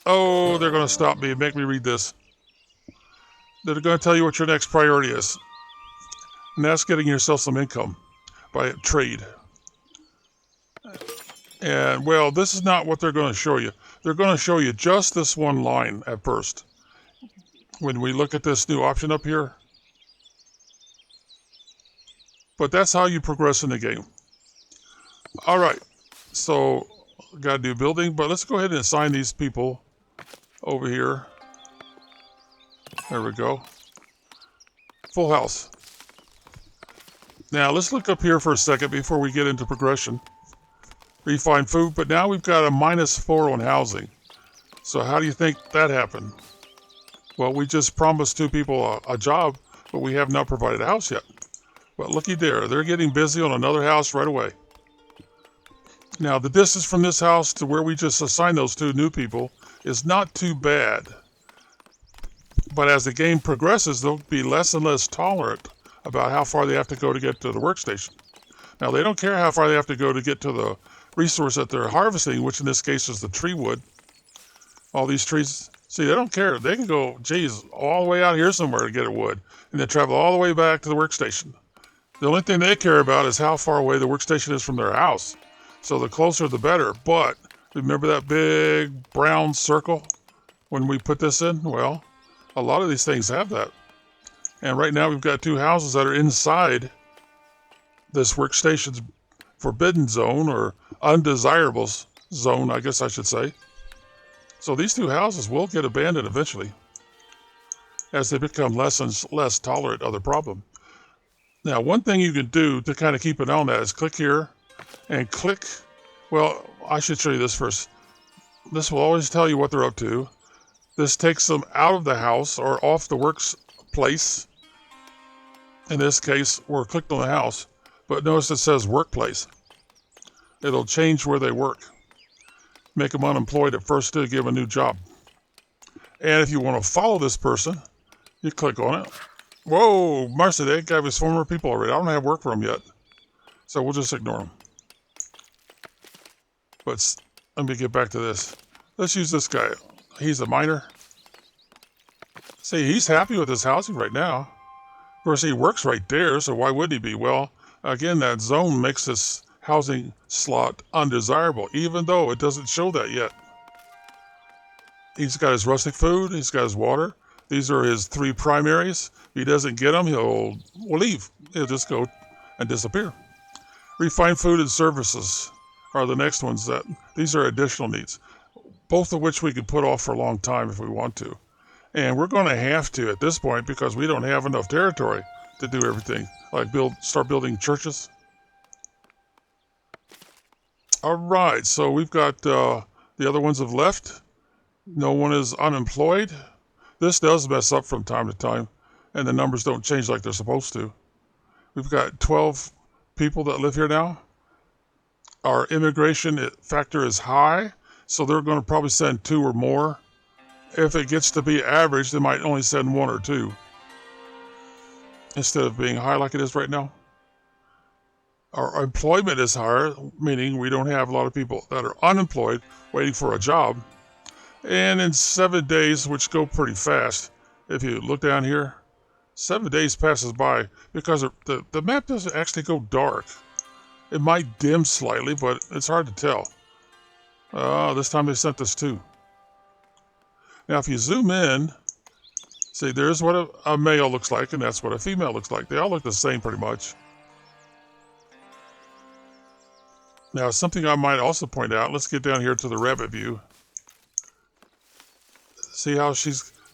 Oh, they're going to stop me and make me read this. They're going to tell you what your next priority is. And that's getting yourself some income by trade. And, well, this is not what they're going to show you. They're going to show you just this one line at first. When we look at this new option up here. But that's how you progress in the game. All right. So, got to do building. But let's go ahead and assign these people over here. There we go. Full house. Now, let's look up here for a second before we get into progression. Refine food, but now we've got a -4 on housing. So how do you think that happened? Well, we just promised 2 people a job, but we have not provided a house yet. But looky there, they're getting busy on another house right away. Now, the distance from this house to where we just assigned those 2 new people is not too bad. But as the game progresses, they'll be less and less tolerant about how far they have to go to get to the workstation. Now, they don't care how far they have to go to get to the resource that they're harvesting, which in this case is the tree wood. All these trees, see, they don't care. They can go, geez, all the way out here somewhere to get a wood, and then travel all the way back to the workstation. The only thing they care about is how far away the workstation is from their house. So the closer, the better. But remember that big brown circle when we put this in? Well, a lot of these things have that. And right now we've got 2 houses that are inside this workstation's forbidden zone, or undesirable zone, I guess I should say. So these 2 houses will get abandoned eventually as they become less and less tolerant of the problem. Now, one thing you can do to kind of keep an eye on that is click here and click, well, I should show you this first. This will always tell you what they're up to. This takes them out of the house or off the workplace. In this case, we're clicked on the house, but notice it says workplace. It'll change where they work. Make them unemployed at first to give a new job. And if you want to follow this person, you click on it. Whoa, Marcy, that guy was former people already. I don't have work for him yet. So we'll just ignore him. But let me get back to this. Let's use this guy. He's a miner. See, he's happy with his housing right now. Of course, he works right there, so why wouldn't he be? Well, again, that zone makes this housing slot undesirable, even though it doesn't show that yet. He's got his rustic food. He's got his water. These are his 3 primaries. If he doesn't get them, he'll leave. He'll just go and disappear. Refined food and services are the next ones. These are additional needs, both of which we can put off for a long time if we want to. And we're going to have to at this point because we don't have enough territory to do everything. Like start building churches. All right, so we've got the other ones have left. No one is unemployed. This does mess up from time to time, and the numbers don't change like they're supposed to. We've got 12 people that live here now. Our immigration factor is high, so they're going to probably send 2 or more. If it gets to be average, they might only send 1 or 2 instead of being high like it is right now. Our employment is higher, meaning we don't have a lot of people that are unemployed waiting for a job. And in 7 days, which go pretty fast, if you look down here, 7 days passes by because the map doesn't actually go dark. It might dim slightly, but it's hard to tell. This time they sent us 2. Now, if you zoom in, see, there's what a male looks like, and that's what a female looks like. They all look the same pretty much. Now, something I might also point out, let's get down here to the rabbit view. See how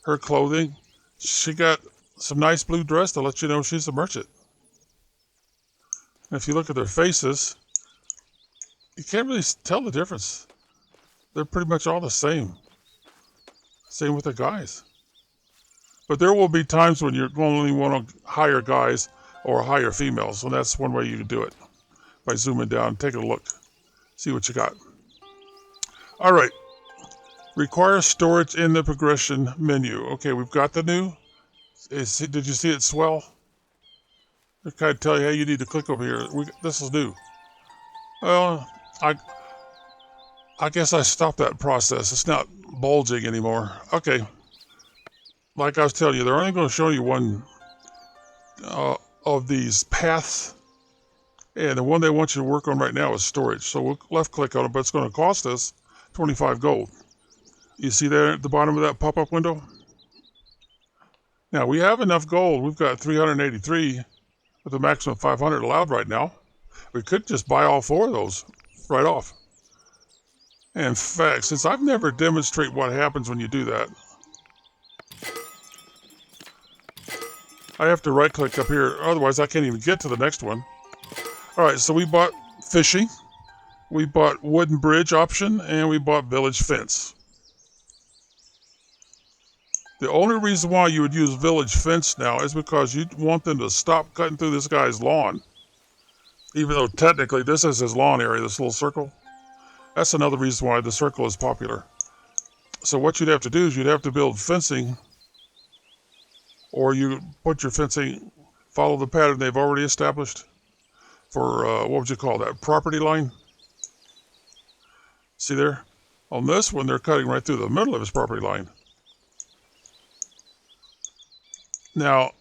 her clothing? She got some nice blue dress to let you know she's a merchant. And if you look at their faces, you can't really tell the difference. They're pretty much all the same. Same with the guys. But there will be times when you're going to want to hire guys or hire females, and that's one way you can do it. By zooming down, taking a look, see what you got. All right, require storage in the progression menu. Okay, we've got the new. Did you see it swell? I kind of tell you, hey, you need to click over here. This is new. Well, I guess I stopped that process. It's not bulging anymore. Okay, like I was telling you, they're only going to show you one of these paths. And the one they want you to work on right now is storage. So we'll left click on it, but it's going to cost us 25 gold. You see there at the bottom of that pop-up window? Now we have enough gold. We've got 383 with a maximum of 500 allowed right now. We could just buy all 4 of those right off. And in fact, since I've never demonstrated what happens when you do that, I have to right click up here. Otherwise, I can't even get to the next one. All right, so we bought fishing, we bought wooden bridge option, and we bought village fence. The only reason why you would use village fence now is because you want them to stop cutting through this guy's lawn. Even though technically this is his lawn area, this little circle. That's another reason why the circle is popular. So what you'd have to do is you'd have to build fencing, or you put your fencing, follow the pattern they've already established. For, what would you call that, property line? See there? On this one, they're cutting right through the middle of his property line. Now,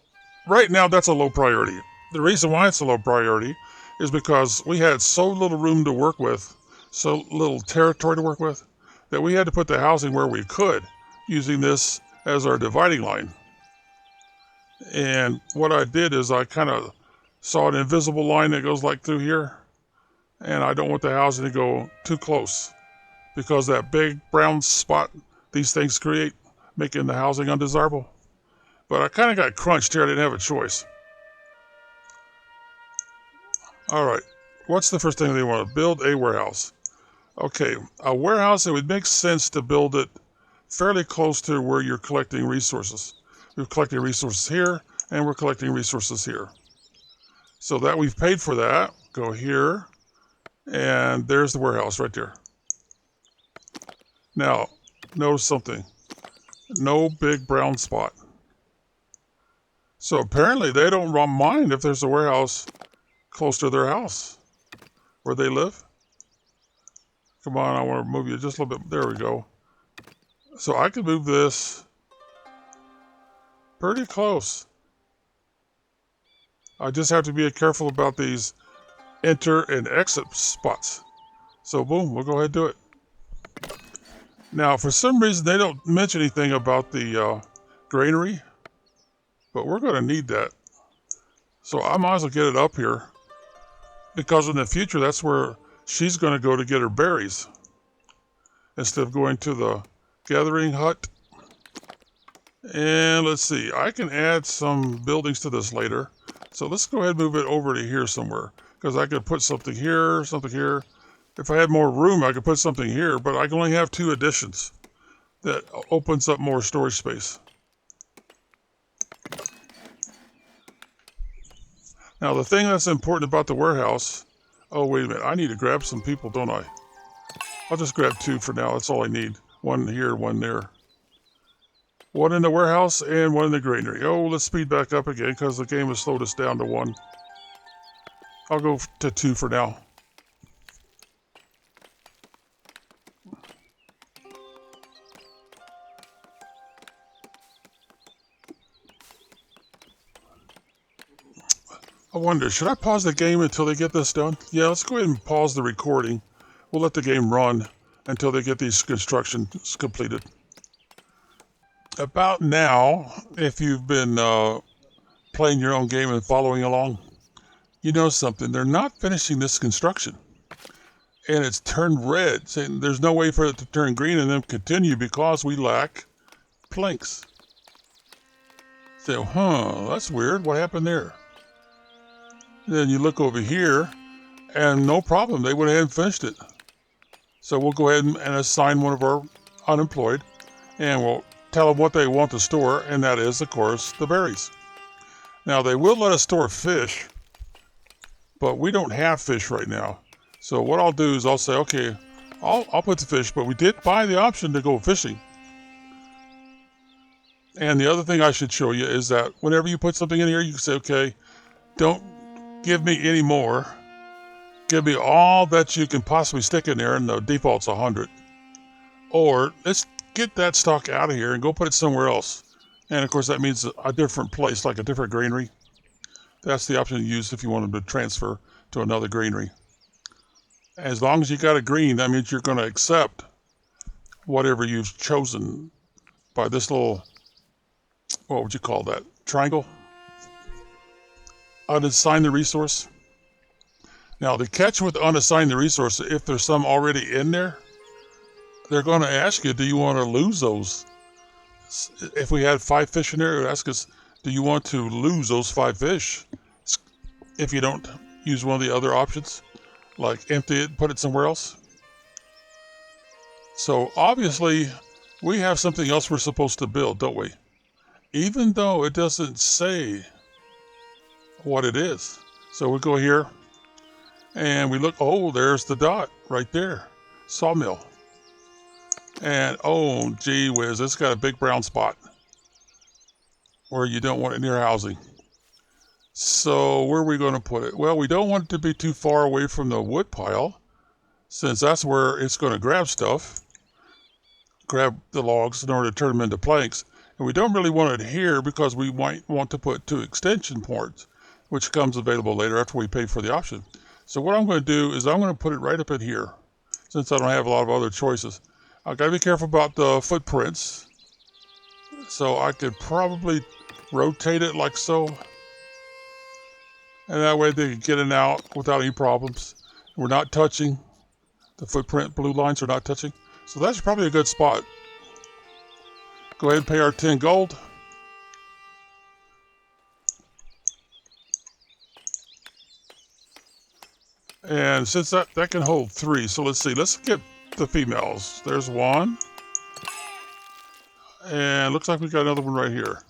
right now, that's a low priority. The reason why it's a low priority is because we had so little room to work with, so little territory to work with, that we had to put the housing where we could, using this as our dividing line. And what I did is I kind of saw an invisible line that goes like through here, and I don't want the housing to go too close because that big brown spot these things create, making the housing undesirable. But I kind of got crunched here. I didn't have a choice. All right, what's the first thing they want to build? A warehouse. Okay, a warehouse, it would make sense to build it fairly close to where you're collecting resources. We're collecting resources here, and we're collecting resources here. So that we've paid for that, go here, and there's the warehouse right there. Now, notice something. No big brown spot. So apparently they don't mind if there's a warehouse close to their house where they live. Come on, I want to move you just a little bit. There we go. So I could move this pretty close. I just have to be careful about these enter and exit spots. So boom, we'll go ahead and do it. Now, for some reason, they don't mention anything about the granary, but we're going to need that. So I might as well get it up here, because in the future, that's where she's going to go to get her berries, instead of going to the gathering hut And let's see, I can add some buildings to this later. So let's go ahead and move it over to here somewhere, because I could put something here, something here. If I had more room, I could put something here, but I can only have 2 additions. That opens up more storage space. Now, the thing that's important about the warehouse... Oh, wait a minute. I need to grab some people, don't I? I'll just grab 2 for now. That's all I need. 1 here, 1 there. 1 in the warehouse and 1 in the granary. Oh, let's speed back up again because the game has slowed us down to 1. I'll go to 2 for now. I wonder, should I pause the game until they get this done? Yeah, let's go ahead and pause the recording. We'll let the game run until they get these constructions completed. About now, if you've been playing your own game and following along, you know something. They're not finishing this construction. And it's turned red, saying there's no way for it to turn green and then continue because we lack planks. So, that's weird. What happened there? Then you look over here, and no problem. They went ahead and finished it. So we'll go ahead and assign one of our unemployed, and we'll tell them what they want to store, and that is, of course, the berries. Now, they will let us store fish, but we don't have fish right now. So what I'll do is I'll say, okay, I'll put the fish, but we did buy the option to go fishing. And the other thing I should show you is that whenever you put something in here, you can say, okay, don't give me any more. Give me all that you can possibly stick in there, and the default's 100. Or let's get that stock out of here and go put it somewhere else. And of course that means a different place, like a different granary. That's the option to use if you want them to transfer to another granary. As long as you got a green, that means you're going to accept whatever you've chosen by this little, what would you call that, triangle? Unassign the resource. Now, the catch with unassign the resource, if there's some already in there, they're going to ask you, do you want to lose those? If we had 5 fish in there, it would ask us, do you want to lose those 5 fish? If you don't use one of the other options, like empty it, put it somewhere else. So obviously, we have something else we're supposed to build, don't we? Even though it doesn't say what it is. So we go here and we look, oh, there's the dot right there, sawmill. And oh, gee whiz, it's got a big brown spot where you don't want it near housing. So where are we going to put it? Well, we don't want it to be too far away from the wood pile, since that's where it's going to grab stuff, grab the logs in order to turn them into planks. And we don't really want it here because we might want to put 2 extension ports, which comes available later after we pay for the option. So what I'm going to do is I'm going to put it right up in here, since I don't have a lot of other choices. I've got to be careful about the footprints. So I could probably rotate it like so. And that way they can get in and out without any problems. We're not touching. The footprint blue lines are not touching. So that's probably a good spot. Go ahead and pay our 10 gold. And since that can hold 3, so let's see, let's get the females. There's 1. And looks like we got another one right here.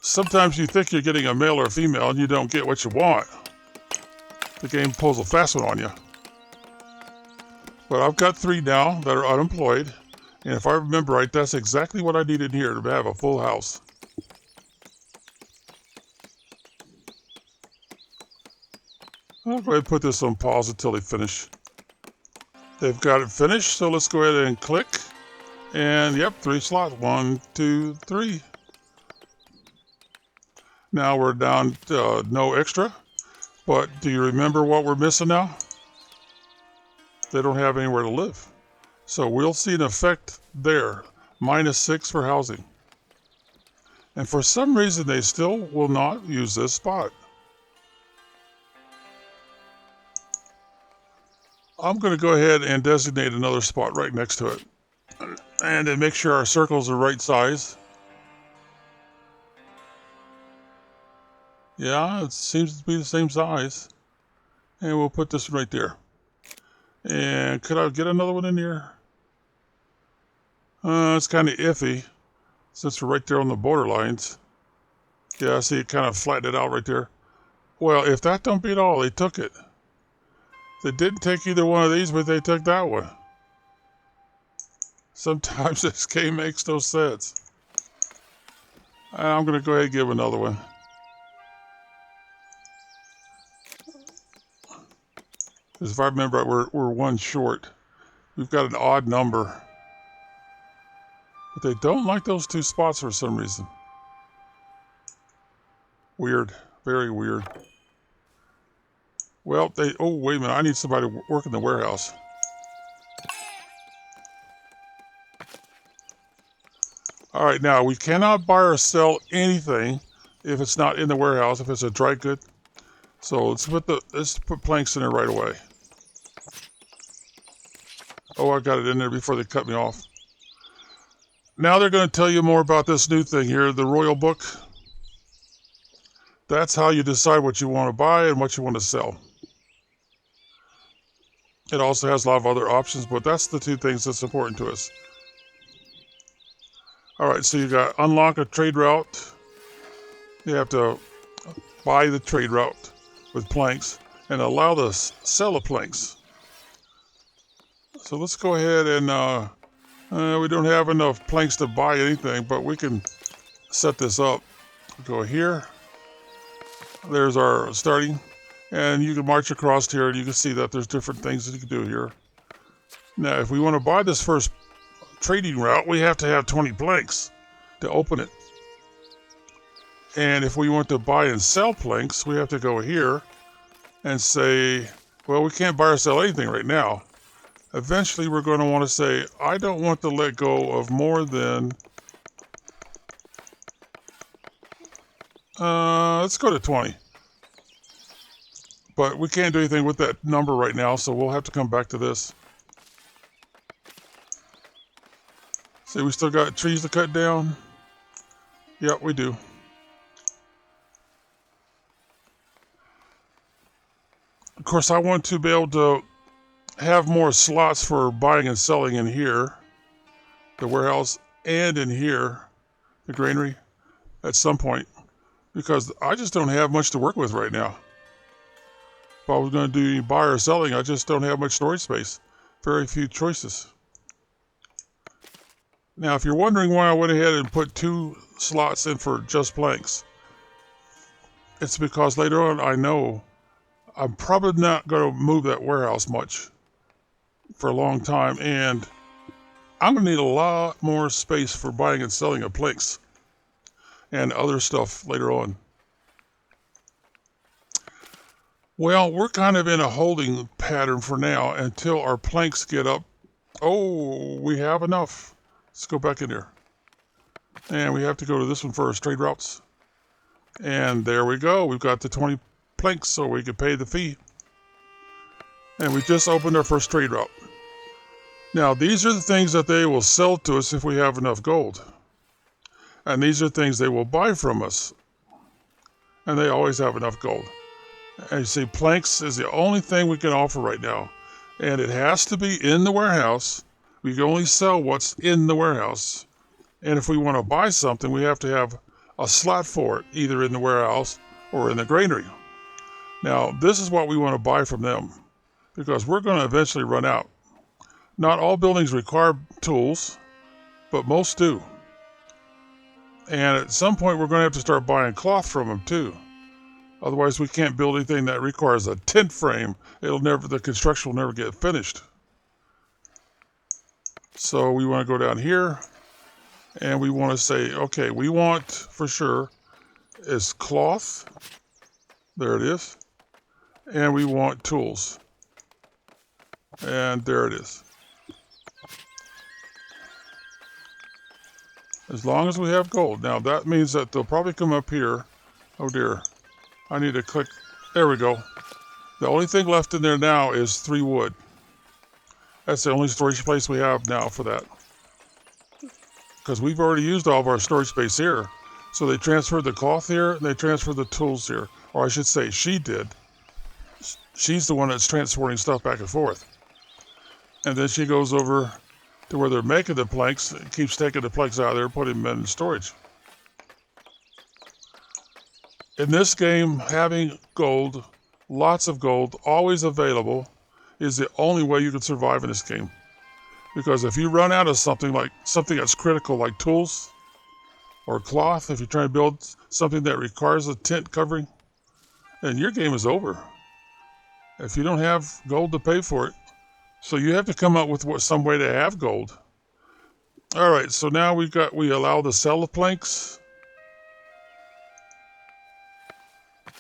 Sometimes you think you're getting a male or a female and you don't get what you want. The game pulls a fast one on you. But I've got 3 now that are unemployed. And if I remember right, that's exactly what I needed here to have a full house. I'll go ahead and put this on pause until they finish. They've got it finished, so let's go ahead and click. And yep, 3 slots. 1, 2, 3. Now we're down to no extra. But do you remember what we're missing now? They don't have anywhere to live. So we'll see an effect there. -6 for housing. And for some reason, they still will not use this spot. I'm going to go ahead and designate another spot right next to it. And then make sure our circles are right size. Yeah, it seems to be the same size. And we'll put this right there. And could I get another one in here? It's kind of iffy since we're right there on the borderlines. Yeah, I see it kind of flattened it out right there. Well, if that don't beat all, they took it. They didn't take either one of these, but they took that one. Sometimes this game makes no sense. I'm going to go ahead and give another one. Because if I remember, we're one short. We've got an odd number. But they don't like those two spots for some reason. Weird. Very weird. Well, oh, wait a minute. I need somebody to work in the warehouse. All right, now, we cannot buy or sell anything if it's not in the warehouse, if it's a dry good. So let's put planks in there right away. Oh, I got it in there before they cut me off. Now they're going to tell you more about this new thing here, the Royal Book. That's how you decide what you want to buy and what you want to sell. It also has a lot of other options, but that's the two things that's important to us. All right, so you got unlock a trade route. You have to buy the trade route with planks and allow the sell of planks. So let's go ahead and we don't have enough planks to buy anything, but we can set this up. Go here. There's our starting. And you can march across here and you can see that there's different things that you can do here. Now, if we want to buy this first trading route, we have to have 20 planks to open it. And if we want to buy and sell planks, we have to go here and say, well, we can't buy or sell anything right now. Eventually, we're going to want to say, I don't want to let go of more than, let's go to 20. But we can't do anything with that number right now, so we'll have to come back to this. See, we still got trees to cut down. Yep, we do. Of course, I want to be able to have more slots for buying and selling in here, the warehouse, and in here, the granary, at some point, because I just don't have much to work with right now. If I was going to do buy or selling, I just don't have much storage space. Very few choices. Now, if you're wondering why I went ahead and put 2 slots in for just planks, it's because later on I know I'm probably not going to move that warehouse much for a long time, and I'm going to need a lot more space for buying and selling of planks and other stuff later on. Well, we're kind of in a holding pattern for now until our planks get up. Oh, we have enough. Let's go back in there. And we have to go to this one first, trade routes. And there we go. We've got the 20 planks so we can pay the fee. And we just opened our first trade route. Now, these are the things that they will sell to us if we have enough gold. And these are things they will buy from us. And they always have enough gold. And you see, planks is the only thing we can offer right now. And it has to be in the warehouse. We can only sell what's in the warehouse. And if we want to buy something, we have to have a slot for it, either in the warehouse or in the granary. Now, this is what we want to buy from them, because we're going to eventually run out. Not all buildings require tools, but most do. And at some point, we're going to have to start buying cloth from them, too. Otherwise, we can't build anything that requires a tent frame. The construction will never get finished. So we want to go down here, and we want to say, okay, we want for sure is cloth. There it is. And we want tools. And there it is. As long as we have gold. Now that means that they'll probably come up here. Oh dear. I need to click. There we go. The only thing left in there now is 3 wood. That's the only storage place we have now for that. Because we've already used all of our storage space here. So they transferred the cloth here, and they transferred the tools here. Or I should say, she did. She's the one that's transporting stuff back and forth. And then she goes over to where they're making the planks, and keeps taking the planks out of there, putting them in storage. In this game, having gold, lots of gold, always available, is the only way you can survive in this game. Because if you run out of something that's critical, like tools or cloth, if you're trying to build something that requires a tent covering, then your game is over. If you don't have gold to pay for it, so you have to come up with some way to have gold. All right, so now we allow the sell of planks.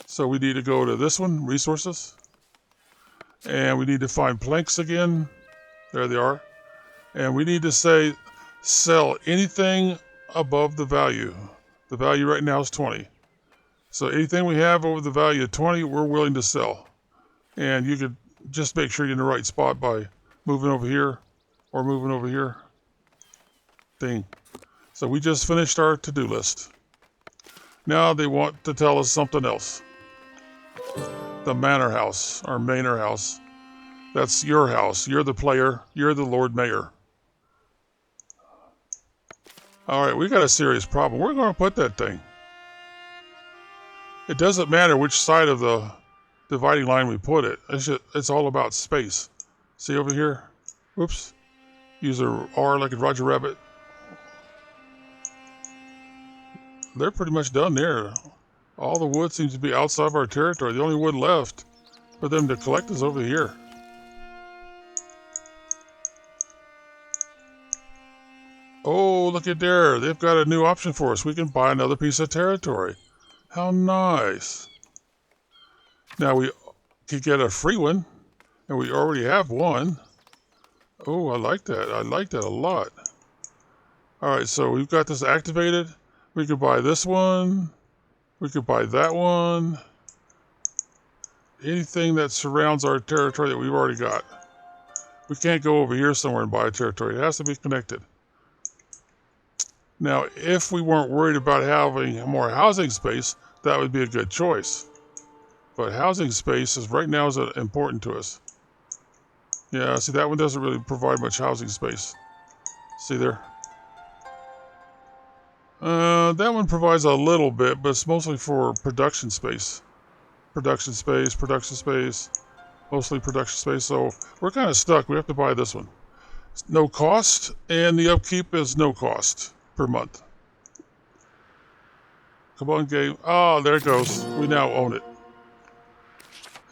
So we need to go to this one, resources, and we need to find planks again. There they are. And we need to say, sell anything above the value. The value right now is 20. So anything we have over the value of 20, we're willing to sell. And you could just make sure you're in the right spot by moving over here or moving over here. Ding. So we just finished our to-do list. Now they want to tell us something else. The manor house, or manor house. That's your house. You're the player. You're the Lord Mayor. All right, we got a serious problem. Where are we going to put that thing? It doesn't matter which side of the dividing line we put it. It's all about space. See over here? Whoops. Use a R like a Roger Rabbit. They're pretty much done there. All the wood seems to be outside of our territory. The only wood left for them to collect is over here. Oh, look at there. They've got a new option for us. We can buy another piece of territory. How nice. Now we could get a free one, and we already have one. Oh, I like that. I like that a lot. All right, so we've got this activated. We could buy this one. We could buy that one. Anything that surrounds our territory that we've already got. We can't go over here somewhere and buy a territory. It has to be connected. Now, if we weren't worried about having more housing space, that would be a good choice. But housing space right now is important to us. Yeah, see, that one doesn't really provide much housing space. See there? That one provides a little bit, but it's mostly for production space. Production space, mostly production space. So we're kind of stuck. We have to buy this one. It's no cost, and the upkeep is no cost per month. Come on, game. Oh, there it goes. We now own it.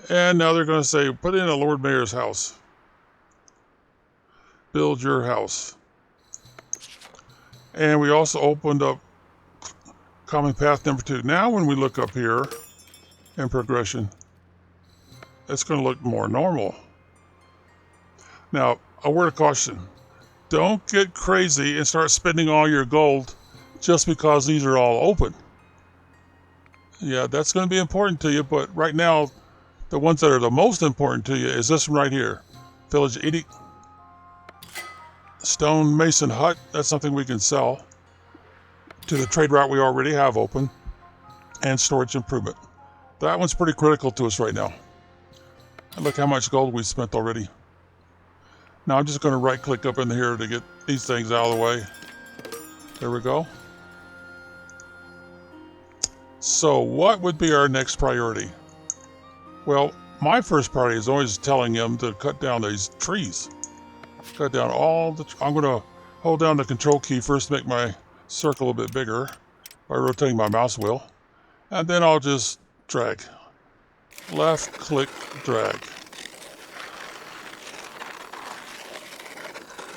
And now they're going to say, put in a Lord Mayor's house. Build your house. And we also opened up common path number 2. Now when we look up here in progression, it's going to look more normal. Now, a word of caution. Don't get crazy and start spending all your gold just because these are all open. Yeah, that's going to be important to you, but right now, the ones that are the most important to you is this one right here. Village Edict. Stone Mason Hut. That's something we can sell to the trade route we already have open. And storage improvement. That one's pretty critical to us right now. And look how much gold we spent already. Now I'm just going to right click up in here to get these things out of the way. There we go. So what would be our next priority? Well, my first priority is always telling him to cut down these trees. Cut down I'm going to hold down the control key first to make my circle a bit bigger by rotating my mouse wheel. And then I'll just drag. Left click, drag.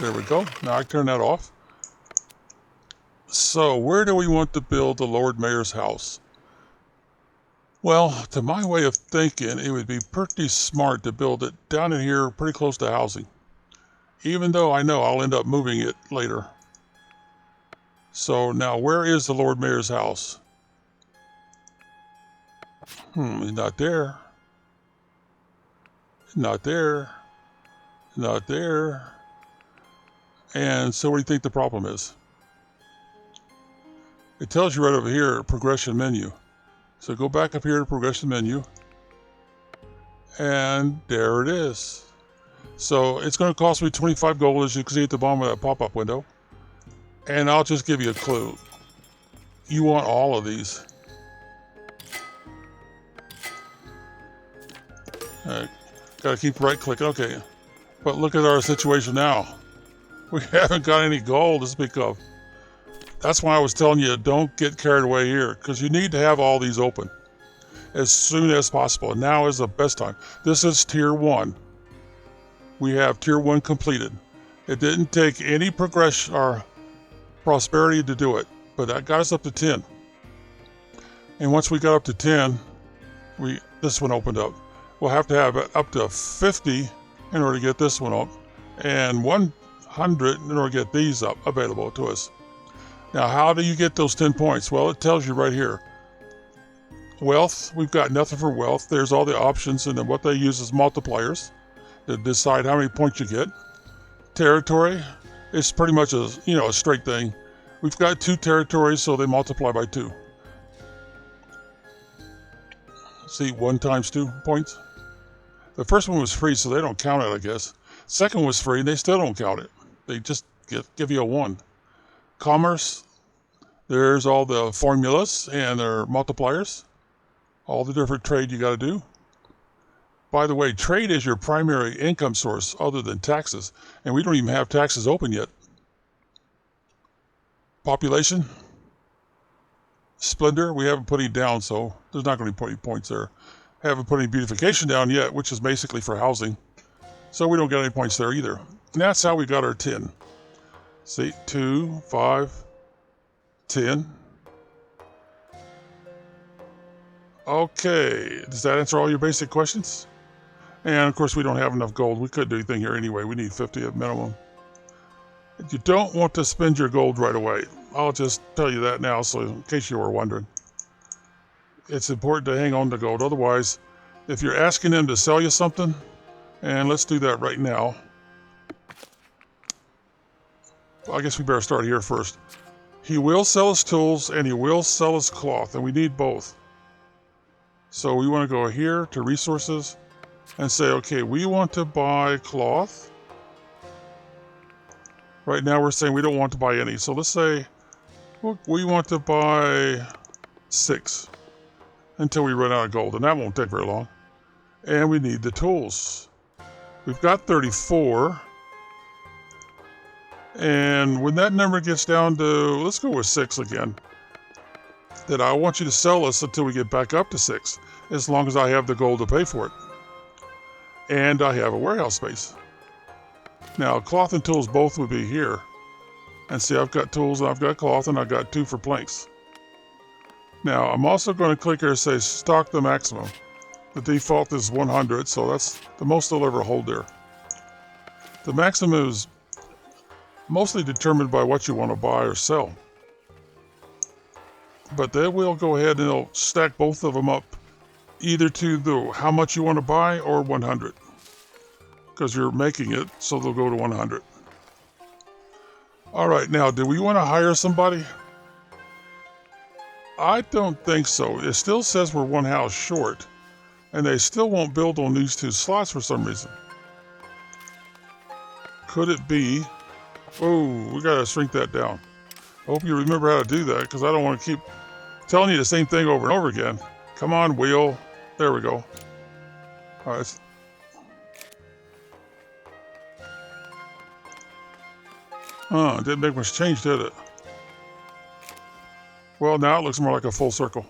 There we go. Now I turn that off. So where do we want to build the Lord Mayor's house? Well, to my way of thinking, it would be pretty smart to build it down in here pretty close to housing. Even though I know I'll end up moving it later. So now where is the Lord Mayor's house? He's not there. Not there. Not there. And so what do you think the problem is? it tells you right over here, progression menu. So go back up here to progression menu. And there it is. So it's going to cost me 25 gold, as you can see at the bottom of that pop-up window. And I'll just give you a clue. You want all of these. Alright, gotta keep right-clicking. Okay, but look at our situation now. We haven't got any gold to speak of. That's why I was telling you, don't get carried away here, because you need to have all these open as soon as possible. And now is the best time. This is tier 1. We have tier 1 completed. It didn't take any progression or prosperity to do it, but that got us up to 10. And once we got up to 10, this one opened up. We'll have to have it up to 50 in order to get this one up, and 100 in order to get these up available to us. Now, how do you get those 10 points? Well, it tells you right here. Wealth, we've got nothing for wealth. There's all the options, and then what they use is multipliers to decide how many points you get. Territory, it's pretty much a straight thing. We've got 2 territories, so they multiply by 2. See, 1 times 2 points. The first one was free, so they don't count it, I guess. Second one was free, and they still don't count it. They just give you a 1. Commerce, there's all the formulas and their multipliers. All the different trade you got to do. By the way, trade is your primary income source other than taxes, and we don't even have taxes open yet. Population, splendor, we haven't put any down, so there's not going to be any points there. Haven't put any beautification down yet, which is basically for housing, so we don't get any points there either. And that's how we got our 10. See, 2, 5, 10. Okay, does that answer all your basic questions? And of course, we don't have enough gold. We couldn't do anything here anyway. We need 50 at minimum. You don't want to spend your gold right away. I'll just tell you that now, so in case you were wondering. It's important to hang on to gold. Otherwise, if you're asking them to sell you something, and let's do that right now. Well, I guess we better start here first. He will sell us tools, and he will sell us cloth, and we need both. So we want to go here to resources and say, okay, we want to buy cloth. Right now we're saying we don't want to buy any. So let's say we want to buy 6 until we run out of gold, and that won't take very long. And we need the tools. We've got 34. And when that number gets down to, let's go with 6 again, then I want you to sell us until we get back up to 6, as long as I have the gold to pay for it. And I have a warehouse space. Now, cloth and tools both would be here. And see, I've got tools, and I've got cloth, and I've got 2 for planks. Now, I'm also going to click here and say stock the maximum. The default is 100, so that's the most they'll ever hold there. The maximum is mostly determined by what you want to buy or sell. But they will go ahead and they'll stack both of them up either to how much you want to buy or 100. Because you're making it, so they'll go to 100. All right, now, do we want to hire somebody? I don't think so. It still says we're 1 house short, and they still won't build on these 2 slots for some reason. Could it be? Oh, we got to shrink that down. I hope you remember how to do that, because I don't want to keep telling you the same thing over and over again. Come on, wheel. There we go. All right. Didn't make much change, did it? Well, now it looks more like a full circle.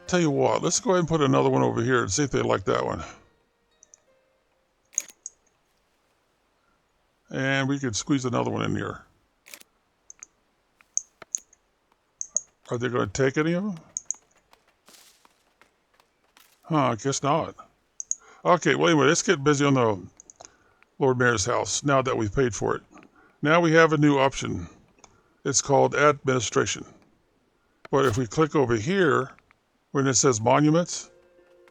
Tell you what, let's go ahead and put another one over here and see if they like that one. And we could squeeze another one in here. Are they going to take any of them? I guess not. Okay, well anyway, let's get busy on the Lord Mayor's house now that we've paid for it. Now we have a new option. It's called administration. But if we click over here, when it says monuments,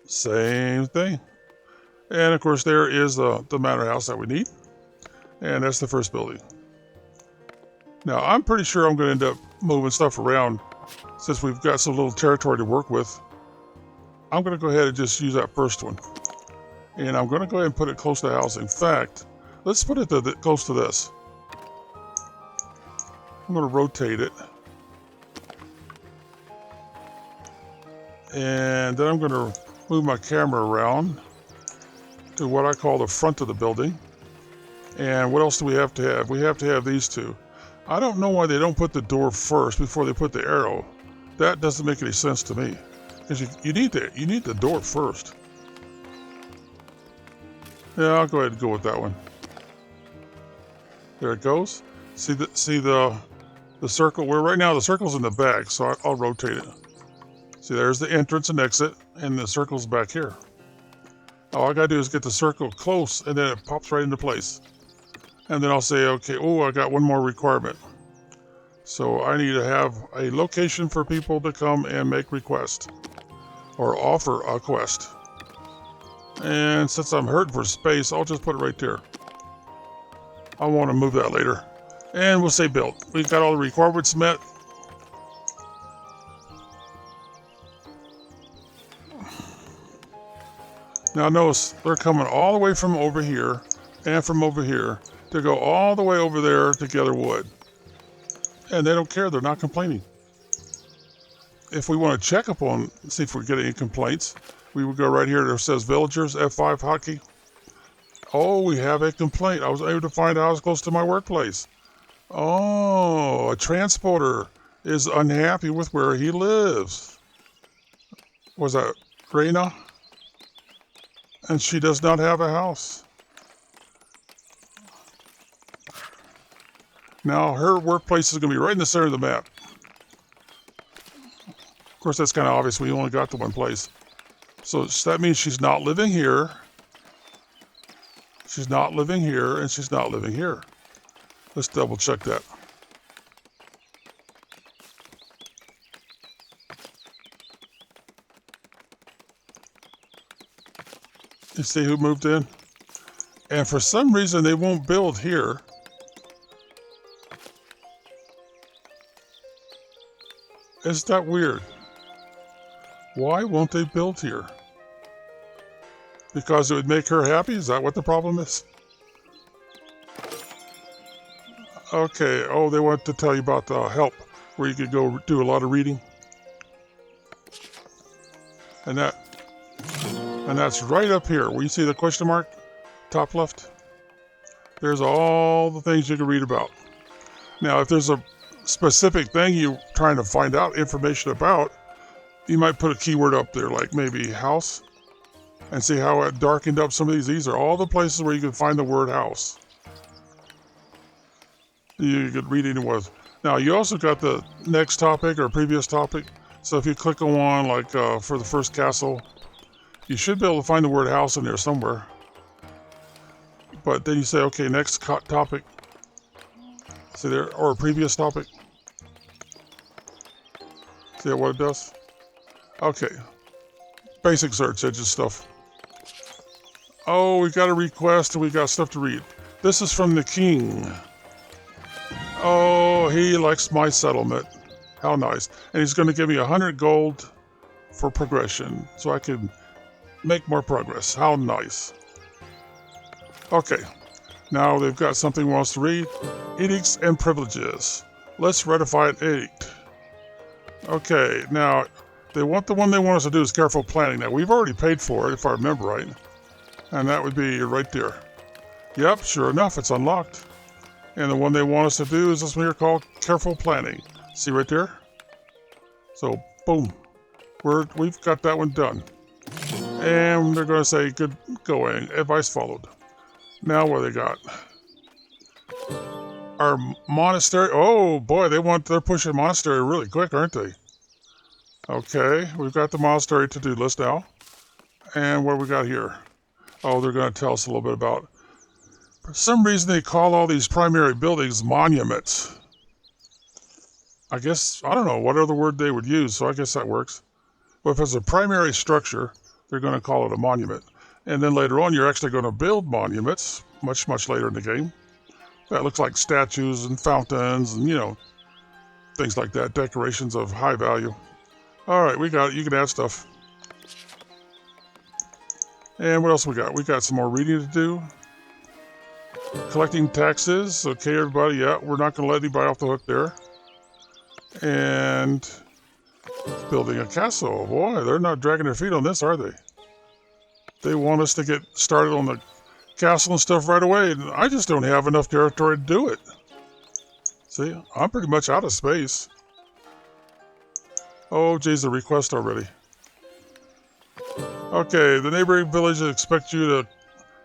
same thing. And of course there is the manor house that we need. And that's the first building. Now, I'm pretty sure I'm going to end up moving stuff around since we've got some little territory to work with. I'm going to go ahead and just use that first one. And I'm going to go ahead and put it close to the house. In fact, let's put it close to this. I'm going to rotate it. And then I'm going to move my camera around to what I call the front of the building. And what else do we have to have? We have to have these two. I don't know why they don't put the door first before they put the arrow. That doesn't make any sense to me. Because you need the door first. Yeah, I'll go ahead and go with that one. There it goes. See the circle? Where right now the circle's in the back, so I'll rotate it. See, there's the entrance and exit, and the circle's back here. All I gotta do is get the circle close, and then it pops right into place. And then I'll say, okay, oh, I got one more requirement. So I need to have a location for people to come and make requests or offer a quest. And since I'm hurting for space, I'll just put it right there. I want to move that later. And we'll say built. We've got all the requirements met. Now notice, they're coming all the way from over here and from over here to go all the way over there to gather wood. And they don't care, they're not complaining. If we want to check up on, see if we get any complaints, we would go right here that says villagers, F5 hotkey. Oh, we have a complaint. I was able to find out I was close to my workplace. Oh, a transporter is unhappy with where he lives. Was that Reina? And she does not have a house. Now her workplace is going to be right in the center of the map. Of course, that's kind of obvious. We only got to one place. So that means she's not living here. She's not living here, and she's not living here. Let's double check that. You see who moved in? And for some reason, they won't build here. Isn't that weird? Why won't they build here? Because it would make her happy? Is that what the problem is? Okay, oh, they want to tell you about the help, where you could go do a lot of reading. And that's right up here, where you see the question mark, top left. There's all the things you can read about. Now, if there's a specific thing you're trying to find out information about, you might put a keyword up there, like maybe house, and see how it darkened up some of these. These are all the places where you can find the word house. You could read anywhere. Now, you also got the next topic or previous topic. So if you click on one, like for the first castle, you should be able to find the word house in there somewhere. But then you say, okay, next topic. See there, or previous topic. See what it does? Okay. Basic search engine stuff. Oh, we got a request and we got stuff to read. This is from the king. Oh, he likes my settlement. How nice. And he's going to give me 100 gold for progression so I can make more progress. How nice. Okay. Now they've got something he wants to read. Edicts and privileges. Let's ratify an edict. Okay, now the one they want us to do is careful planning. Now we've already paid for it, if I remember right. And that would be right there. Yep, sure enough, it's unlocked. And the one they want us to do is this one here called careful planning. See right there? So, boom. We've got that one done. And they're going to say, good going. Advice followed. Now what they got? Our monastery. Oh boy, they're pushing monastery really quick, aren't they? Okay, we've got the monastery to-do list now. And what do we got here? Oh, they're going to tell us a little bit about. For some reason, they call all these primary buildings monuments. I guess, I don't know what other word they would use, so I guess that works. But if it's a primary structure, they're going to call it a monument. And then later on, you're actually going to build monuments, much, much later in the game. That looks like statues and fountains and, things like that. Decorations of high value. All right, we got it. You can add stuff. And what else we got? We got some more reading to do. Collecting taxes. Okay, everybody. Yeah, we're not going to let anybody off the hook there. And building a castle. Boy, they're not dragging their feet on this, are they? They want us to get started on the castle and stuff right away, and I just don't have enough territory to do it. See, I'm pretty much out of space. Oh, geez, a request already. Okay, the neighboring villages expect you to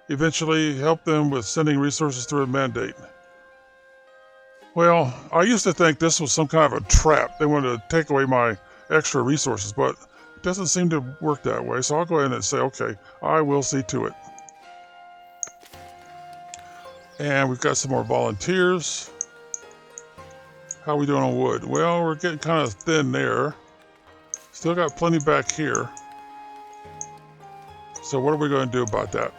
eventually help them with sending resources through a mandate. Well, I used to think this was some kind of a trap. They wanted to take away my extra resources, but it doesn't seem to work that way. So I'll go ahead and say, okay, I will see to it. And we've got some more volunteers. How are we doing on wood? Well, we're getting kind of thin there. Still got plenty back here. So what are we going to do about that?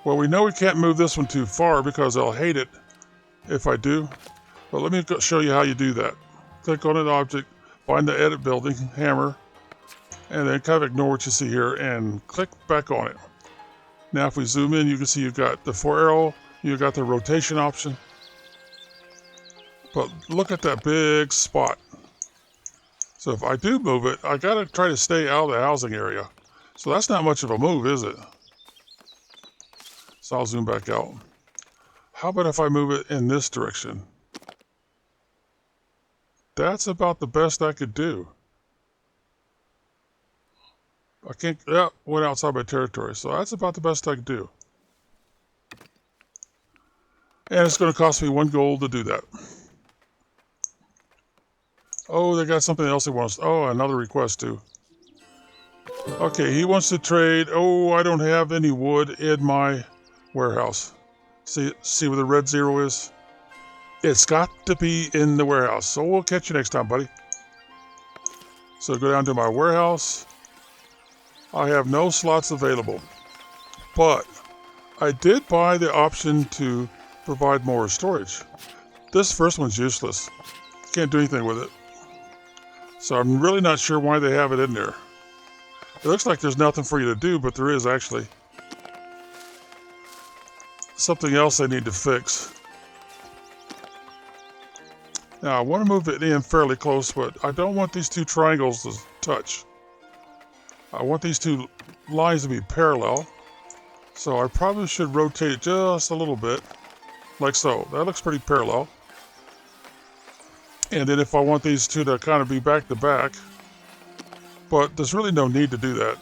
Well, we know we can't move this one too far because they'll hate it if I do. But let me show you how you do that. Click on an object, find the edit building, hammer, and then kind of ignore what you see here and click back on it. Now if we zoom in, you can see you've got the 4 arrow, you've got the rotation option. But look at that big spot. So if I do move it, I gotta try to stay out of the housing area. So that's not much of a move, is it? So I'll zoom back out. How about if I move it in this direction? That's about the best I could do. I can't, yeah, went outside my territory. So that's about the best I could do. And it's going to cost me 1 gold to do that. Oh, they got something else they want us. Oh, another request too. Okay, he wants to trade. Oh, I don't have any wood in my warehouse. See where the red 0 is? It's got to be in the warehouse. So we'll catch you next time, buddy. So go down to my warehouse. I have no slots available, but I did buy the option to provide more storage. This first one's useless. Can't do anything with it. So I'm really not sure why they have it in there. It looks like there's nothing for you to do, but there is actually something else they need to fix. Now I want to move it in fairly close, but I don't want these 2 triangles to touch. I want these 2 lines to be parallel. So I probably should rotate it just a little bit, like so. That looks pretty parallel. And then if I want these 2 to kind of be back to back, but there's really no need to do that.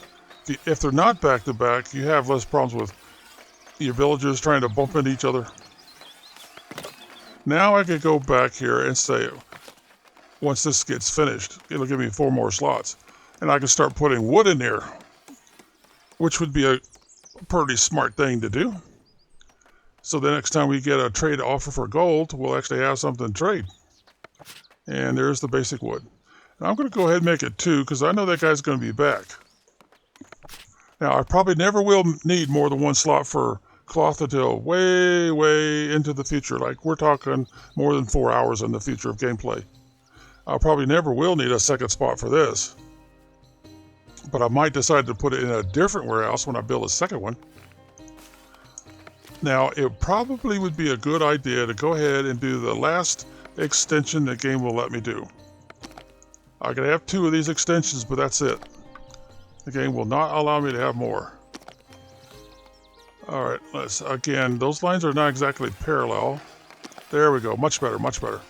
If they're not back to back, you have less problems with your villagers trying to bump into each other. Now I could go back here and say, once this gets finished, it'll give me 4 more slots. And I can start putting wood in there, which would be a pretty smart thing to do. So the next time we get a trade offer for gold, we'll actually have something to trade. And there's the basic wood. And I'm going to go ahead and make it 2 because I know that guy's going to be back. Now, I probably never will need more than 1 slot for cloth until way, way into the future. Like we're talking more than 4 hours in the future of gameplay. I probably never will need a second spot for this. But I might decide to put it in a different warehouse when I build a second one. Now, it probably would be a good idea to go ahead and do the last extension the game will let me do. I can have 2 of these extensions, but that's it. The game will not allow me to have more. All right, again, those lines are not exactly parallel. There we go, much better, much better.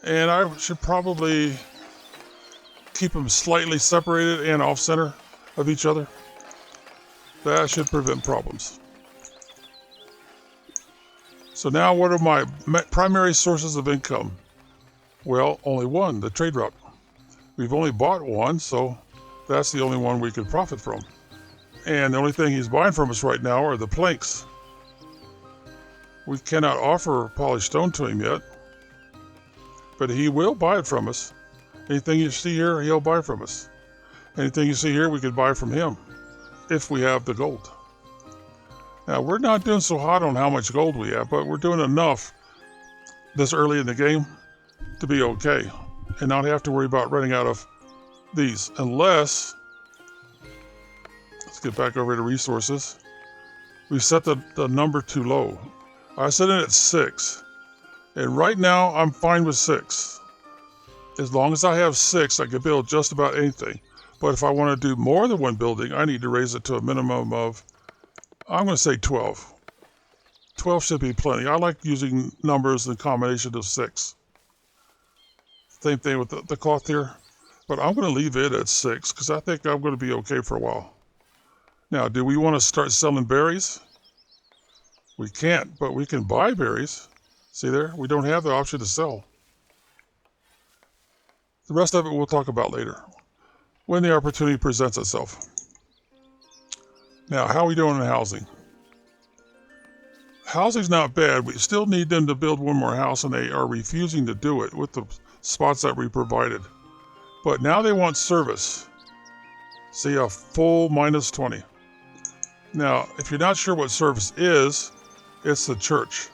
And I should probably keep them slightly separated and off center of each other. That should prevent problems. So now what are my primary sources of income? Well, only one, the trade route. We've only bought 1, so that's the only one we could profit from. And the only thing he's buying from us right now are the planks. We cannot offer polished stone to him yet, but he will buy it from us. Anything you see here, he'll buy from us. Anything you see here, we could buy from him if we have the gold. Now, we're not doing so hot on how much gold we have, but we're doing enough this early in the game to be okay and not have to worry about running out of these unless, let's get back over to resources. We set the number too low. I set it at 6, and right now I'm fine with 6. As long as I have 6, I can build just about anything. But if I want to do more than one building, I need to raise it to a minimum of, I'm going to say 12. 12 should be plenty. I like using numbers in combination of 6. Same thing with the cloth here. But I'm going to leave it at 6 because I think I'm going to be okay for a while. Now, do we want to start selling berries? We can't, but we can buy berries. See there? We don't have the option to sell. The rest of it we'll talk about later, when the opportunity presents itself. Now, how are we doing in housing? Housing's not bad. We still need them to build one more house, and they are refusing to do it with the spots that we provided. But now they want service. See, a full minus 20. Now, if you're not sure what service is, it's the church.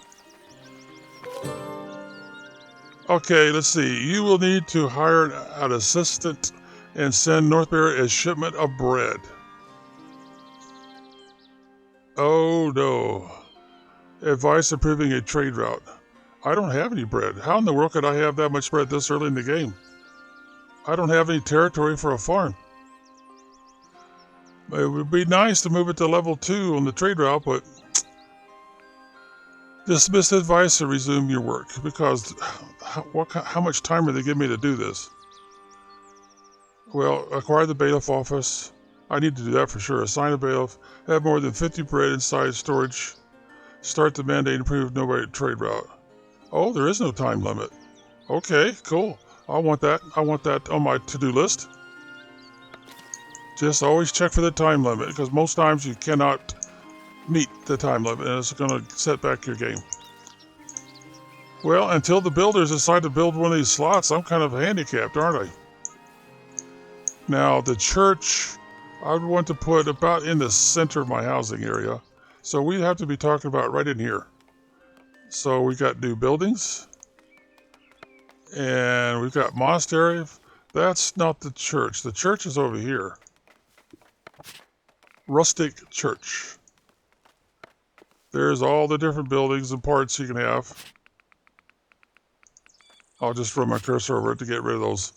Okay, let's see. You will need to hire an assistant and send Northbury a shipment of bread. Oh no. Advice approving a trade route. I don't have any bread. How in the world could I have that much bread this early in the game? I don't have any territory for a farm. It would be nice to move it to level 2 on the trade route, but dismiss advice to resume your work, because how much time are they giving me to do this? Well, acquire the bailiff office. I need to do that for sure. Assign a bailiff. Have more than 50 bread inside storage. Start the mandate approved nobody trade route. Oh, there is no time limit. Okay, cool. I want that on my to-do list. Just always check for the time limit, because most times you cannot meet the time limit, and it's going to set back your game. Well, until the builders decide to build one of these slots, I'm kind of handicapped, aren't I? Now, the church, I would want to put about in the center of my housing area. So we'd have to be talking about right in here. So we got new buildings. And we've got monastery. That's not the church. The church is over here. Rustic church. There's all the different buildings and parts you can have. I'll just run my cursor over it to get rid of those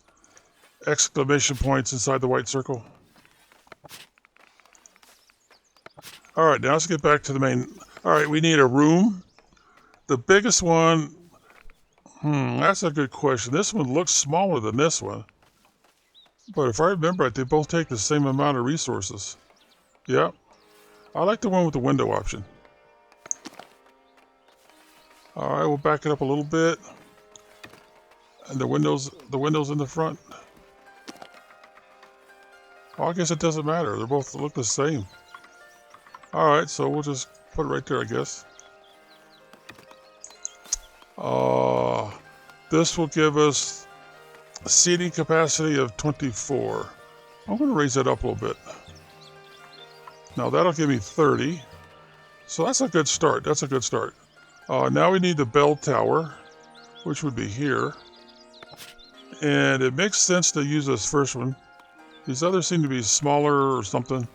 exclamation points inside the white circle. All right, now let's get back to the main. All right, we need a room. The biggest one, that's a good question. This one looks smaller than this one. But if I remember right, they both take the same amount of resources. Yeah, I like the one with the window option. All right, we'll back it up a little bit. And the windows in the front. Well, I guess it doesn't matter. They both look the same. All right, so we'll just put it right there, I guess. This will give us a seating capacity of 24. I'm going to raise that up a little bit. Now that'll give me 30. So that's a good start. That's a good start. Now we need the bell tower, which would be here. And it makes sense to use this first one. These others seem to be smaller or something.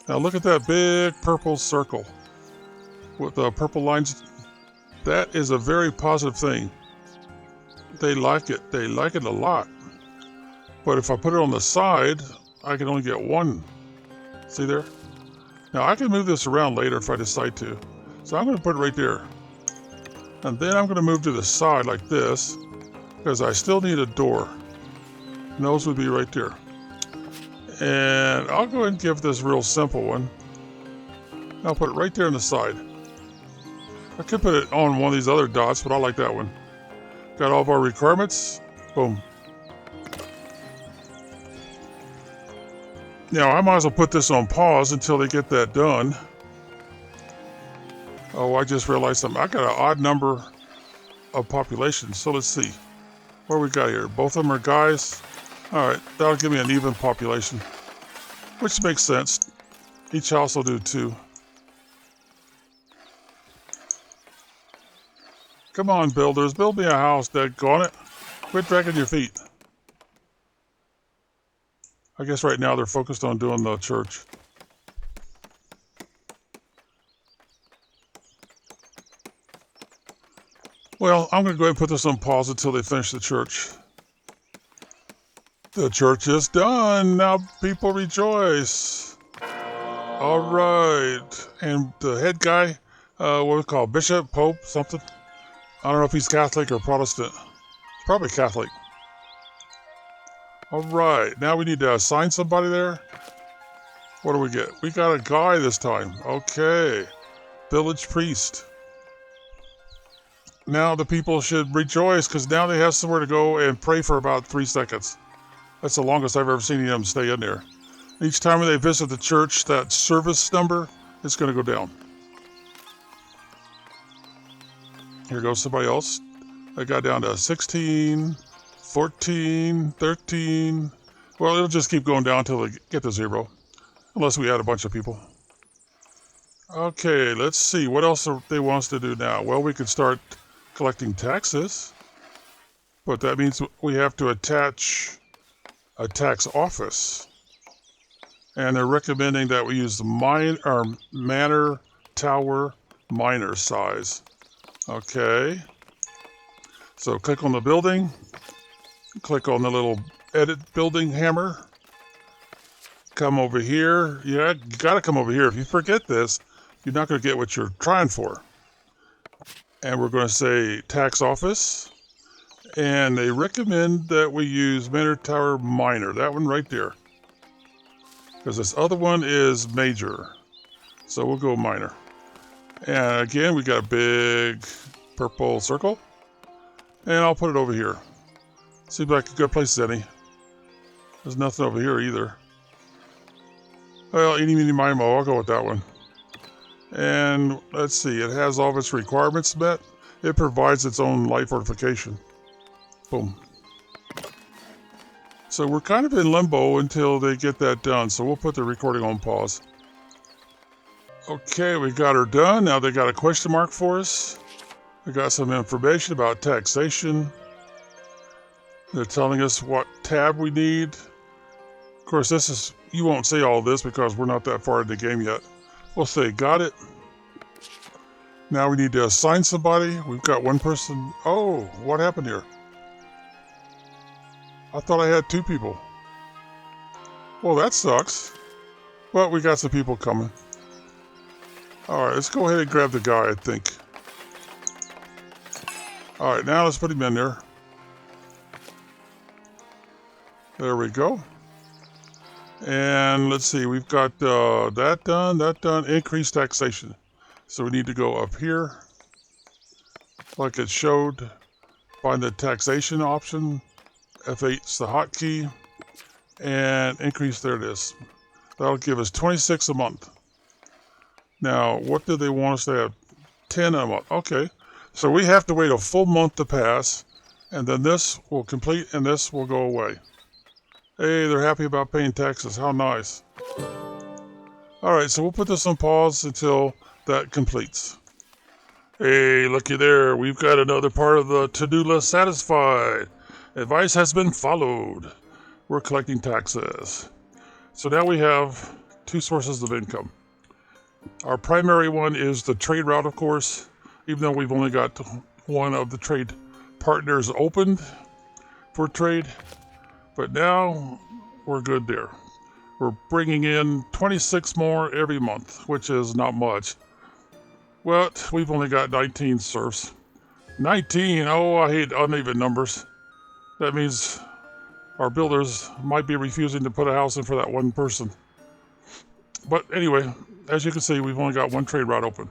Now look at that big purple circle with the purple lines. That is a very positive thing. They like it. They like it a lot. But if I put it on the side, I can only get one. See there? Now I can move this around later if I decide to. So I'm going to put it right there. And then I'm going to move to the side like this, because I still need a door. And those would be right there. And I'll go ahead and give this real simple one. I'll put it right there on the side. I could put it on one of these other dots, but I like that one. Got all of our requirements. Boom. Now I might as well put this on pause until they get that done. Oh, I just realized something. I got an odd number of population. So let's see. What we got here? Both of them are guys. All right, that'll give me an even population, which makes sense. Each house will do 2. Come on, builders, build me a house, daggone it. Quit dragging your feet. I guess right now they're focused on doing the church. Well, I'm going to go ahead and put this on pause until they finish the church. The church is done. Now people rejoice. All right. And the head guy, what we call bishop, pope, something. I don't know if he's Catholic or Protestant. He's probably Catholic. All right. Now we need to assign somebody there. What do we get? We got a guy this time. Okay. Village priest. Now the people should rejoice because now they have somewhere to go and pray for about 3 seconds. That's the longest I've ever seen them stay in there. Each time they visit the church, that service number is going to go down. Here goes somebody else. I got down to 16, 14, 13. Well, it'll just keep going down until they get to 0. Unless we add a bunch of people. Okay, let's see. What else do they want us to do now? Well, we could start collecting taxes. But that means we have to attach a tax office. And they're recommending that we use the manor tower minor size. Okay. So click on the building. Click on the little edit building hammer. Come over here. Yeah, you got to come over here. If you forget this, you're not going to get what you're trying for. And we're going to say tax office. And they recommend that we use manor tower minor. That one right there. Because this other one is major. So we'll go minor. And again, we got a big purple circle. And I'll put it over here. Seems like a good place, Zenny. There's nothing over here either. Well, eeny, meeny, miny, moe, I'll go with that one. And let's see, it has all of its requirements met. It provides its own light fortification. Boom. So we're kind of in limbo until they get that done. So we'll put the recording on pause. Okay, we got her done. Now they got a question mark for us. We got some information about taxation. They're telling us what tab we need. Of course, you won't see all this because we're not that far in the game yet. We'll say, got it. Now we need to assign somebody. We've got one person. Oh, what happened here? I thought I had 2 people. Well, that sucks. But we got some people coming. Alright, let's go ahead and grab the guy, I think. Alright, now let's put him in there. There we go. And let's see, we've got that done, increased taxation. So we need to go up here, like it showed, find the taxation option, F8's the hotkey, and increase, there it is. That'll give us 26 a month. Now, what do they want us to have? 10 a month, okay. So we have to wait a full month to pass, and then this will complete and this will go away. Hey, they're happy about paying taxes. How nice. Alright, so we'll put this on pause until that completes. Hey, looky there. We've got another part of the to-do list satisfied. Advice has been followed. We're collecting taxes. So now we have 2 sources of income. Our primary one is the trade route, of course, even though we've only got one of the trade partners opened for trade. But now we're good there. We're bringing in 26 more every month, which is not much. Well, we've only got 19 serfs. 19, oh, I hate uneven numbers. That means our builders might be refusing to put a house in for that one person. But anyway, as you can see, we've only got one trade route open.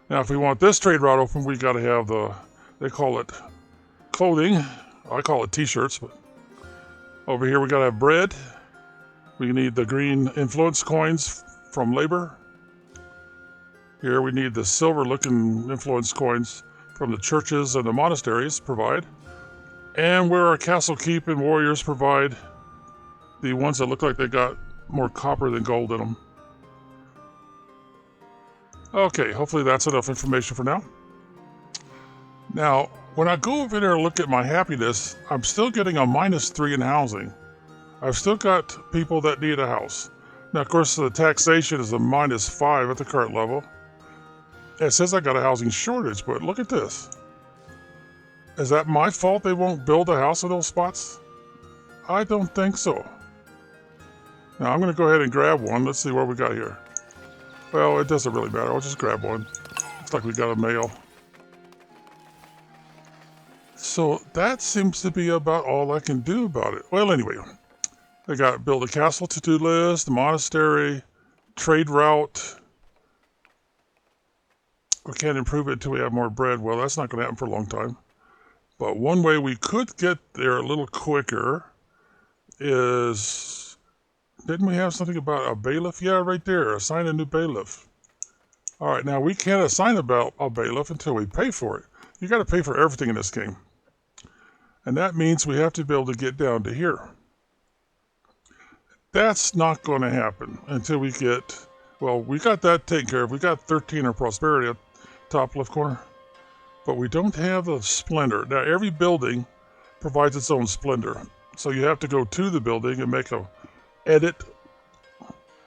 Now, if we want this trade route open, we got to have they call it clothing. I call it t-shirts, but over here we got to have bread. We need the green influence coins from labor. Here we need the silver looking influence coins from the churches and the monasteries provide. And where our castle keep and warriors provide the ones that look like they got more copper than gold in them. Okay, hopefully that's enough information for now. Now, when I go over there and look at my happiness, I'm still getting a -3 in housing. I've still got people that need a house. Now, of course, the taxation is a -5 at the current level. It says I got a housing shortage, but look at this. Is that my fault they won't build a house in those spots? I don't think so. Now, I'm going to go ahead and grab one. Let's see what we got here. Well, it doesn't really matter. I'll just grab one. Looks like we got a mail. So that seems to be about all I can do about it. Well, anyway, I got build a castle to-do list, monastery, trade route. We can't improve it until we have more bread. Well, that's not going to happen for a long time. But one way we could get there a little quicker is, didn't we have something about a bailiff? Yeah, right there, assign a new bailiff. All right, now we can't assign a bailiff until we pay for it. You got to pay for everything in this game. And that means we have to be able to get down to here. That's not going to happen until we get, well, we got that taken care of. We got 13 or prosperity at top left corner. But we don't have the splendor. Now, every building provides its own splendor. So you have to go to the building and make a edit.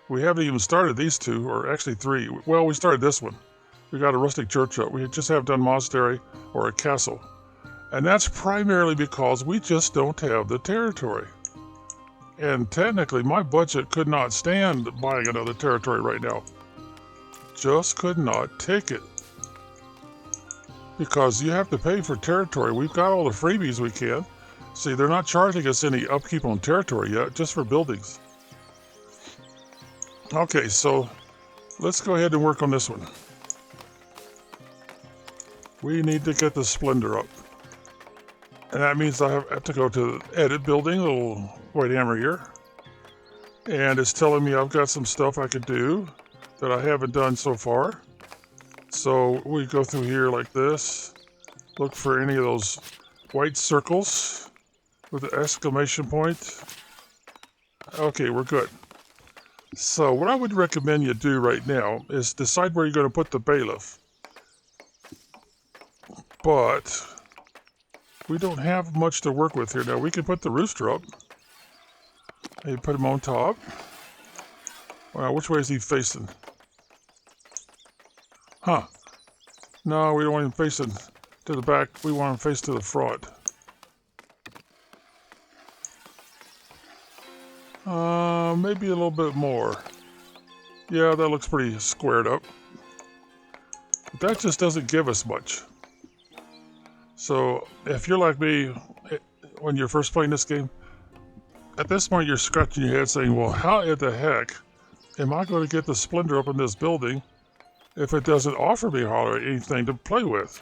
We haven't even started these two, or actually three. Well, we started this one. We got a rustic church up. We just have done monastery or a castle. And that's primarily because we just don't have the territory. And technically, my budget could not stand buying another territory right now. Just could not take it. Because you have to pay for territory. We've got all the freebies we can. See, they're not charging us any upkeep on territory yet, just for buildings. Okay, so let's go ahead and work on this one. We need to get the splendor up. And that means I have to go to edit building, little white hammer here. And it's telling me I've got some stuff I could do that I haven't done so far. So we go through here like this, look for any of those white circles with the exclamation point. Okay, we're good. So what I would recommend you do right now is decide where you're going to put the bailiff. But we don't have much to work with here now. We can put the rooster up. Maybe put him on top. Wow, which way is he facing? Huh. No, we don't want him facing to the back. We want him face to the front. Maybe a little bit more. Yeah, that looks pretty squared up. But that just doesn't give us much. So, if you're like me, when you're first playing this game, at this point you're scratching your head saying, well, how in the heck am I going to get the splendor up in this building if it doesn't offer me hardly anything to play with?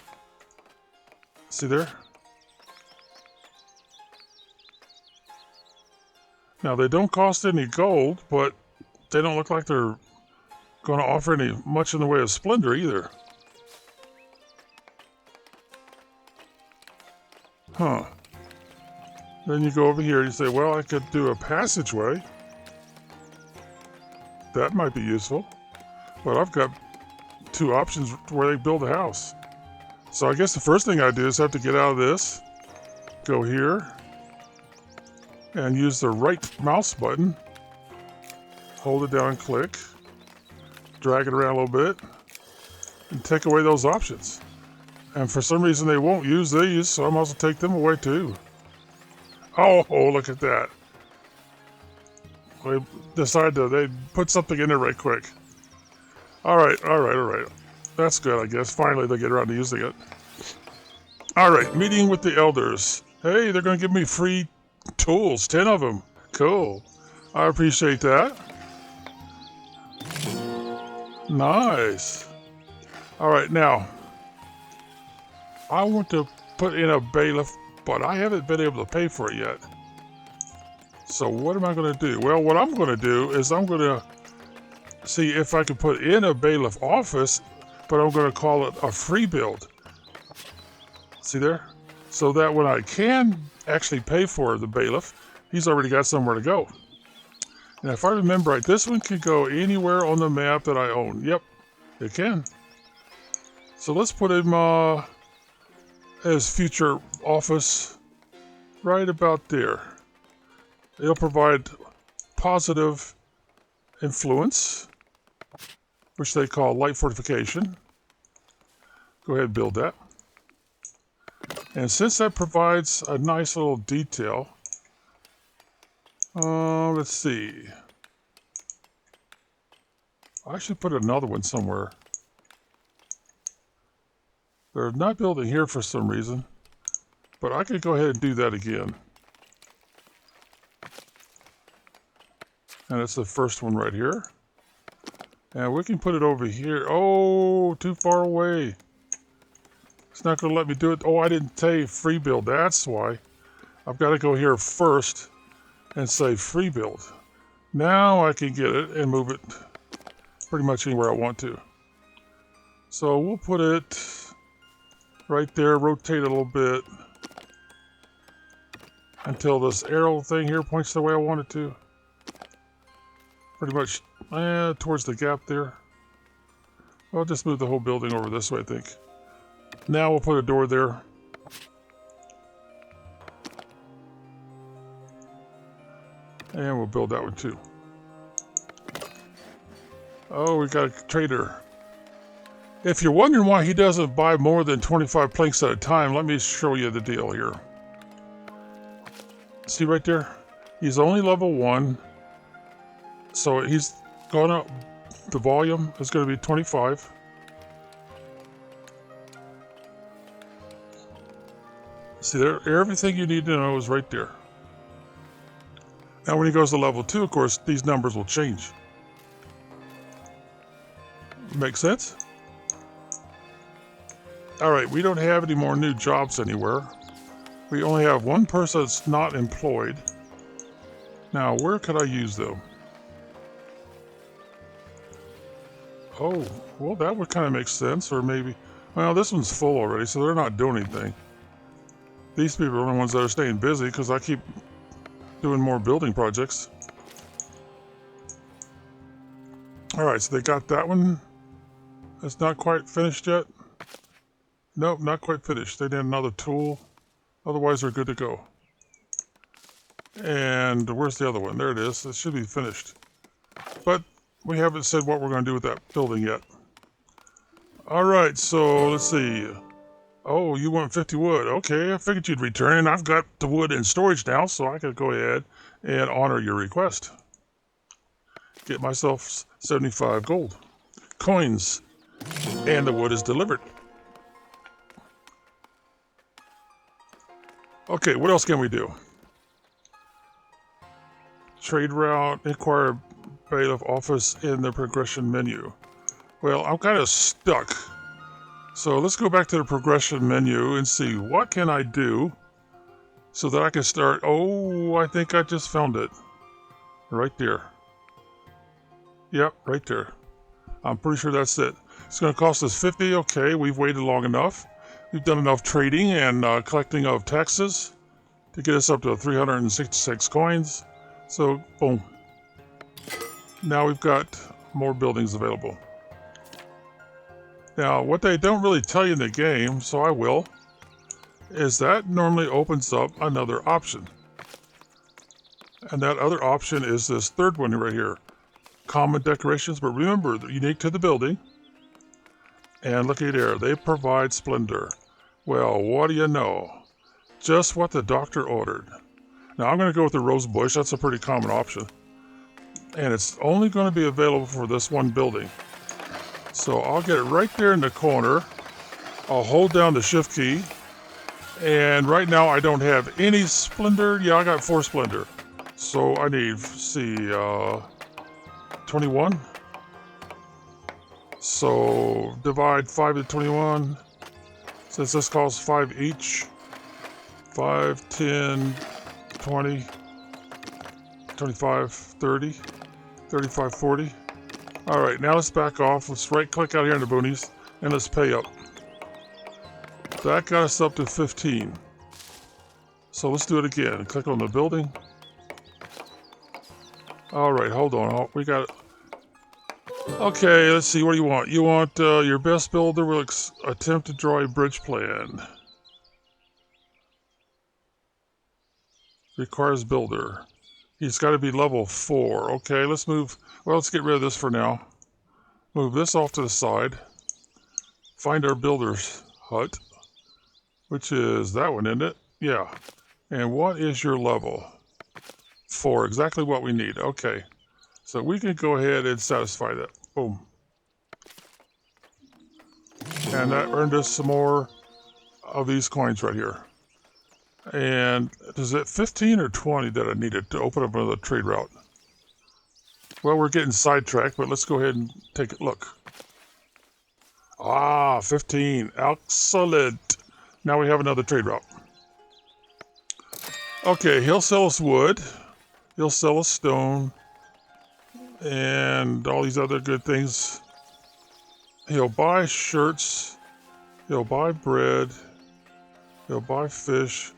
See there? Now, they don't cost any gold, but they don't look like they're going to offer any much in the way of splendor either. Huh. Then you go over here and you say, well, I could do a passageway. That might be useful. But I've got two options where they build a house. So I guess the first thing I do is have to get out of this, go here, and use the right mouse button, hold it down and click, drag it around a little bit, and take away those options. And for some reason they won't use these, so I might as well take them away too. Oh, look at that. They decided they put something in there right quick. All right. That's good, I guess. Finally, they get around to using it. All right, meeting with the elders. Hey, they're going to give me free tools, 10 of them. Cool. I appreciate that. Nice. All right, now, I want to put in a bailiff, but I haven't been able to pay for it yet. So what am I going to do? Well, what I'm going to do is I'm going to see if I can put in a bailiff office, but I'm going to call it a free build. See there? So that when I can actually pay for the bailiff, he's already got somewhere to go. And if I remember right, this one can go anywhere on the map that I own. Yep, it can. So let's put him as future office right about there. It'll provide positive influence, which they call light fortification. Go ahead and build that. And since that provides a nice little detail, let's see. I should put another one somewhere. They're not building here for some reason, but I could go ahead and do that again. And it's the first one right here. And we can put it over here. Oh, too far away. It's not going to let me do it. Oh, I didn't tell you free build. That's why. I've got to go here first and say free build. Now I can get it and move it pretty much anywhere I want to. So we'll put it right there, rotate it a little bit until this arrow thing here points the way I want it to. Pretty much towards the gap there. I'll just move the whole building over this way, I think. Now we'll put a door there. And we'll build that one too. Oh, we got a trader. If you're wondering why he doesn't buy more than 25 planks at a time, let me show you the deal here. See right there? He's only level 1. So he's gonna, the volume is going to be 25. See there, everything you need to know is right there. Now when he goes to level 2, of course, these numbers will change. Make sense? Alright, we don't have any more new jobs anywhere. We only have one person that's not employed. Now, where could I use them? Oh, well, that would kind of make sense, or maybe... Well, this one's full already, so they're not doing anything. These people are the only ones that are staying busy, because I keep doing more building projects. Alright, so they got that one. It's not quite finished yet. Nope, not quite finished. They need another tool. Otherwise, they're good to go. And where's the other one? There it is. It should be finished. But we haven't said what we're going to do with that building yet. Alright, so let's see. Oh, you want 50 wood. Okay, I figured you'd return, and I've got the wood in storage now, so I could go ahead and honor your request. Get myself 75 gold coins, and the wood is delivered. Okay, what else can we do? Trade route, inquire bailiff office in the progression menu. Well, I'm kind of stuck. So let's go back to the progression menu and see what can I do so that I can start. Oh, I think I just found it. Right there. Yep, right there. I'm pretty sure that's it. It's going to cost us 50. Okay, we've waited long enough. We've done enough trading and collecting of taxes to get us up to 366 coins. So, boom. Now we've got more buildings available. Now, what they don't really tell you in the game, so I will, is that normally opens up another option. And that other option is this third one right here. Common decorations, but remember, they're unique to the building. And looky there, they provide splendor. Well, what do you know? Just what the doctor ordered. Now, I'm going to go with the rose bush. That's a pretty common option. And it's only going to be available for this one building. So I'll get it right there in the corner. I'll hold down the shift key. And right now I don't have any splendor. Yeah, I got 4 splendor. So I need, see, 21. So divide 5 to 21. Since this costs 5 each. 5, 10, 20, 25, 30, 35, 40. All right, now let's back off. Let's right-click out here in the boonies, and let's pay up. That got us up to 15. So let's do it again. Click on the building. All right, hold on. We got it. Okay, let's see. What do you want? You want your best builder will attempt to draw a bridge plan. Requires builder. He's got to be level 4. Okay, let's move. Well, let's get rid of this for now. Move this off to the side. Find our builder's hut, which is that one, isn't it? Yeah. And what is your level? 4. Exactly what we need. Okay. So we can go ahead and satisfy that. Boom. And that earned us some more of these coins right here. And is it 15 or 20 that I needed to open up another trade route? Well, we're getting sidetracked, but let's go ahead and take a look. Ah, 15. Excellent. Now we have another trade route. Okay, he'll sell us wood. He'll sell us stone. And all these other good things. He'll buy shirts. He'll buy bread. He'll buy fish.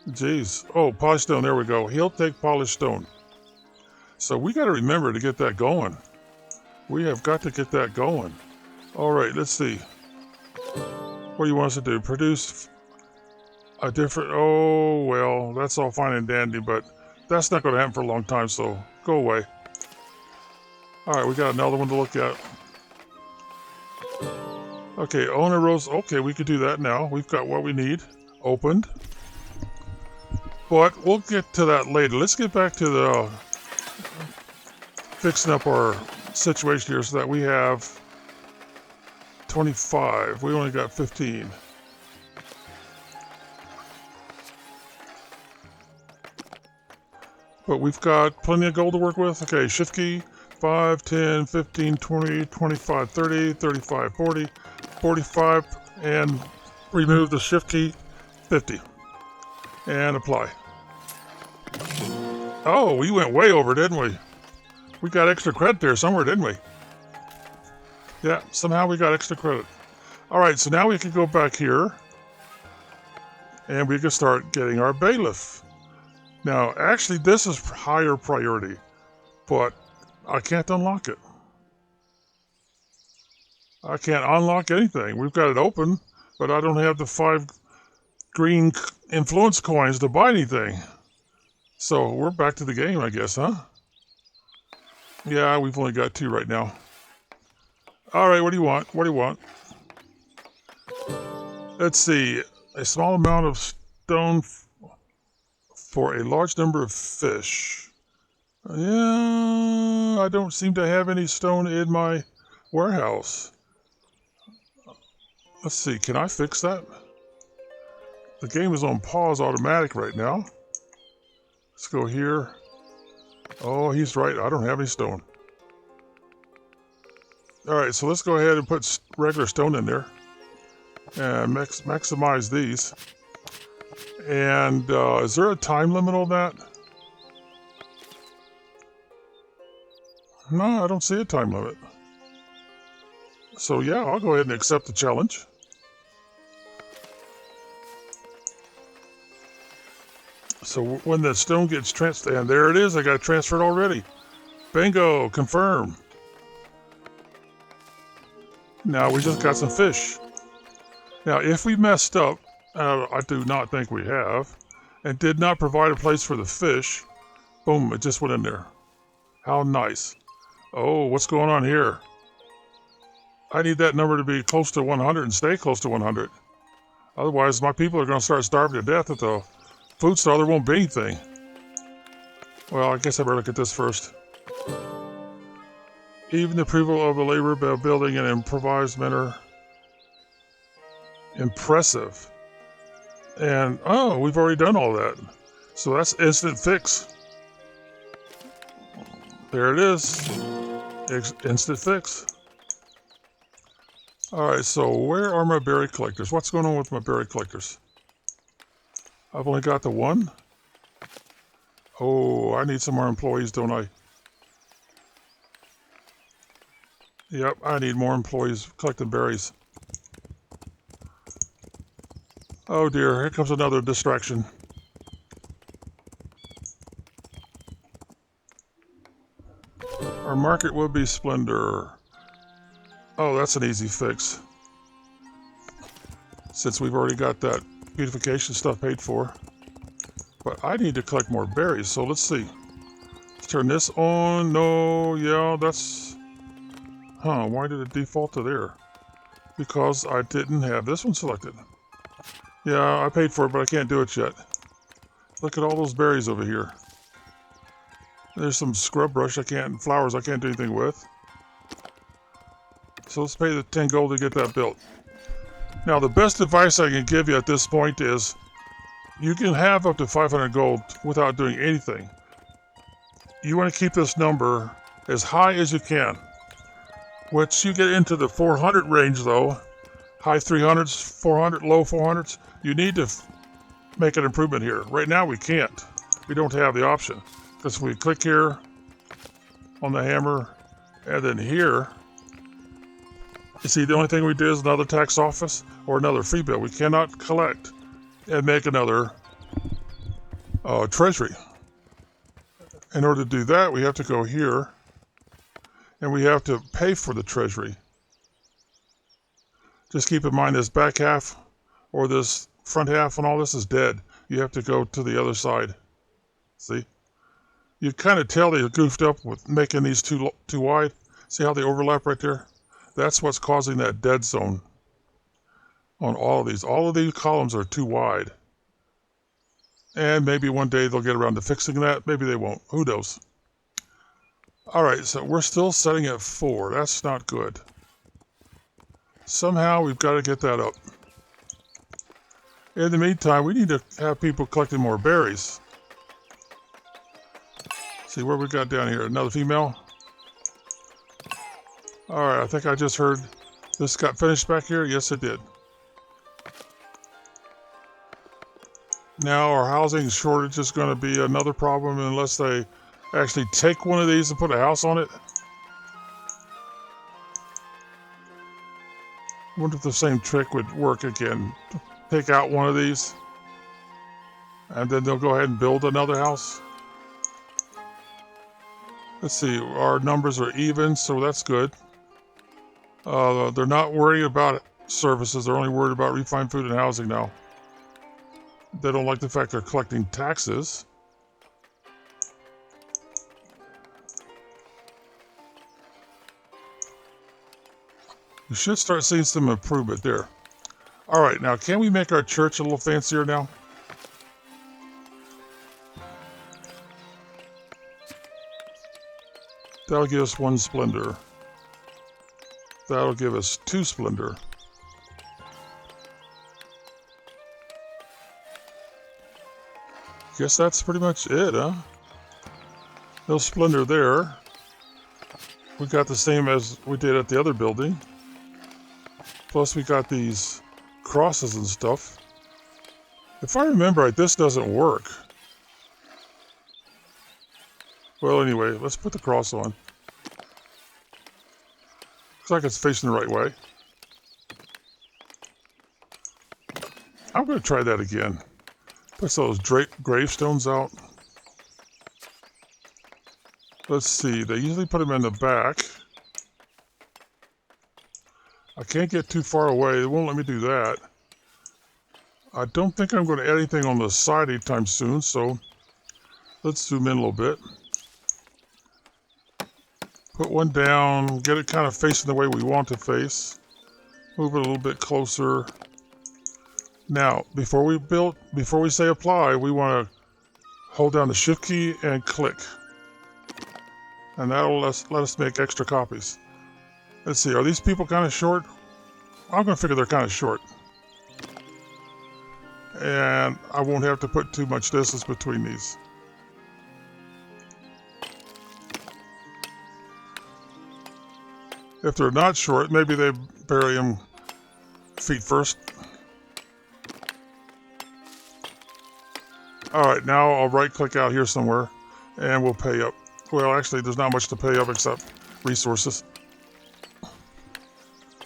Jeez. Oh, polished stone. There we go. He'll take polished stone. So we got to remember to get that going. We have got to get that going. All right, let's see. What do you want us to do? Produce a different... Oh, well, that's all fine and dandy, but that's not going to happen for a long time, so go away. All right, we got another one to look at. Okay, owner rows. Okay, we could do that now. We've got what we need opened. But we'll get to that later. Let's get back to the fixing up our situation here so that we have 25. We only got 15. But we've got plenty of gold to work with. Okay, shift key, 5, 10, 15, 20, 25, 30, 35, 40, 45, and remove the shift key, 50. And apply. Oh, we went way over, didn't we? We got extra credit there somewhere, didn't we? Yeah, somehow we got extra credit. All right, so now we can go back here and we can start getting our bailiff. Now, actually, this is higher priority, but I can't unlock it. I can't unlock anything. We've got it open, but I don't have the 5 green influence coins to buy anything. So we're back to the game, I guess, huh? Yeah, we've only got 2 right now. All right, what do you want? What do you want? Let's see. A small amount of stone for a large number of fish. Yeah, I don't seem to have any stone in my warehouse. Let's see, can I fix that? The game is on pause automatic right now. Let's go here. Oh, he's right. I don't have any stone. All right, so let's go ahead and put regular stone in there and maximize these. And is there a time limit on that? No, I don't see a time limit. So yeah, I'll go ahead and accept the challenge. So when the stone gets transferred, and there it is, I got it transferred already. Bingo, confirm. Now we just got some fish. Now if we messed up, I do not think we have, and did not provide a place for the fish, boom, it just went in there. How nice. Oh, what's going on here? I need that number to be close to 100 and stay close to 100. Otherwise, my people are going to start starving to death at the food store. There won't be anything. Well, I guess I better look at this first. Even the approval of a labor building an improvised manner. Impressive. And, oh, we've already done all that. So that's instant fix. There it is. Instant fix. Alright, so where are my berry collectors? What's going on with my berry collectors? I've only got the 1. Oh, I need some more employees, don't I? Yep, I need more employees collecting berries. Oh dear, here comes another distraction. Our market would be Splendor. Oh, that's an easy fix. Since we've already got that beautification stuff paid for. But I need to collect more berries, so let's see. Let's turn this on. No, yeah, that's... Huh, why did it default to there? Because I didn't have this one selected. Yeah, I paid for it, but I can't do it yet. Look at all those berries over here. There's some scrub brush flowers I can't do anything with. So let's pay the 10 gold to get that built. Now, the best advice I can give you at this point is you can have up to 500 gold without doing anything. You want to keep this number as high as you can. Once you get into the 400 range, though, high 300s, 400, low 400s, you need to make an improvement here. Right now, we can't. We don't have the option. Because we click here on the hammer, and then here, you see the only thing we do is another tax office or another free bill. We cannot collect and make another treasury. In order to do that, we have to go here, and we have to pay for the treasury. Just keep in mind this back half or this front half and all this is dead. You have to go to the other side. See? You kind of tell they goofed up with making these too wide. See how they overlap right there? That's what's causing that dead zone on all of these. All of these columns are too wide. And maybe one day they'll get around to fixing that. Maybe they won't. Who knows? All right, so we're still setting at 4. That's not good. Somehow we've got to get that up. In the meantime, we need to have people collecting more berries. See what we got down here. Another female. All right, I think I just heard this got finished back here. Yes, it did. Now our housing shortage is going to be another problem unless they actually take one of these and put a house on it. I wonder if the same trick would work again. Take out one of these and then they'll go ahead and build another house. Let's see, our numbers are even, so that's good. They're not worried about services. They're only worried about refined food and housing now. They don't like the fact they're collecting taxes. We should start seeing some improvement there. All right, now can we make our church a little fancier now? That'll give us 1 splendor. That'll give us 2 splendor. Guess that's pretty much it, huh? No splendor there. We got the same as we did at the other building. Plus we got these crosses and stuff. If I remember right, this doesn't work. Well, anyway, let's put the cross on. Looks like it's facing the right way. I'm going to try that again. Put those gravestones out. Let's see, they usually put them in the back. I can't get too far away. They won't let me do that. I don't think I'm going to add anything on the side anytime soon, so let's zoom in a little bit. Put one down, get it kind of facing the way we want to face. Move it a little bit closer. Now, before we say apply, we want to hold down the shift key and click. And that'll let us make extra copies. Let's see, are these people kind of short? I'm going to figure they're kind of short. And I won't have to put too much distance between these. If they're not short, maybe they bury them feet first. All right, now I'll right-click out here somewhere, and we'll pay up. Well, actually, there's not much to pay up except resources.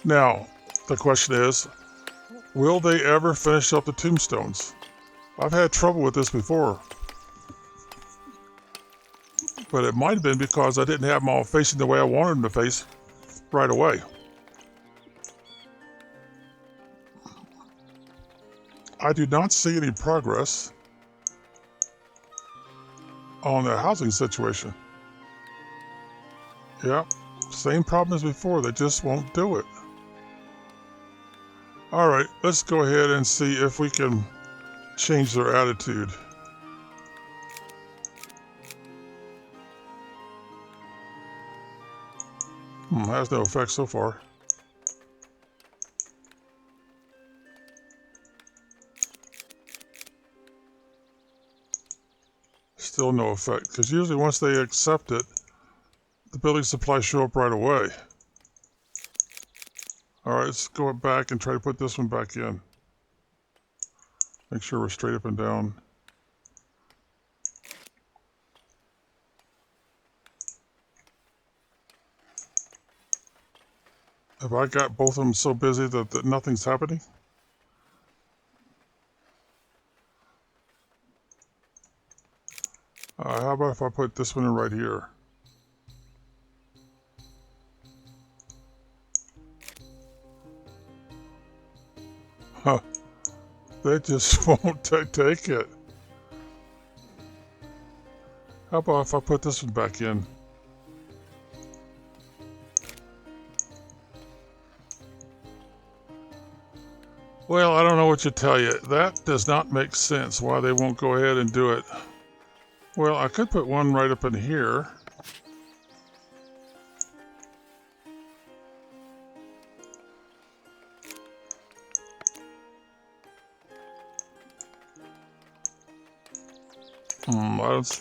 Now, the question is, will they ever finish up the tombstones? I've had trouble with this before. But it might have been because I didn't have them all facing the way I wanted them to face right away. I do not see any progress. on the housing situation. Yep, same problem as before. They just won't do it. All right, let's go ahead and see if we can change their attitude. Has no effect so far. Still no effect, because usually once they accept it, the building supplies show up right away. All right, let's go back and try to put this one back in. Make sure we're straight up and down. Have I got both of them so busy that nothing's happening? How about if I put this one in right here? Huh. They just won't take it. How about if I put this one back in? Well, I don't know what to tell you. That does not make sense why they won't go ahead and do it. Well, I could put one right up in here.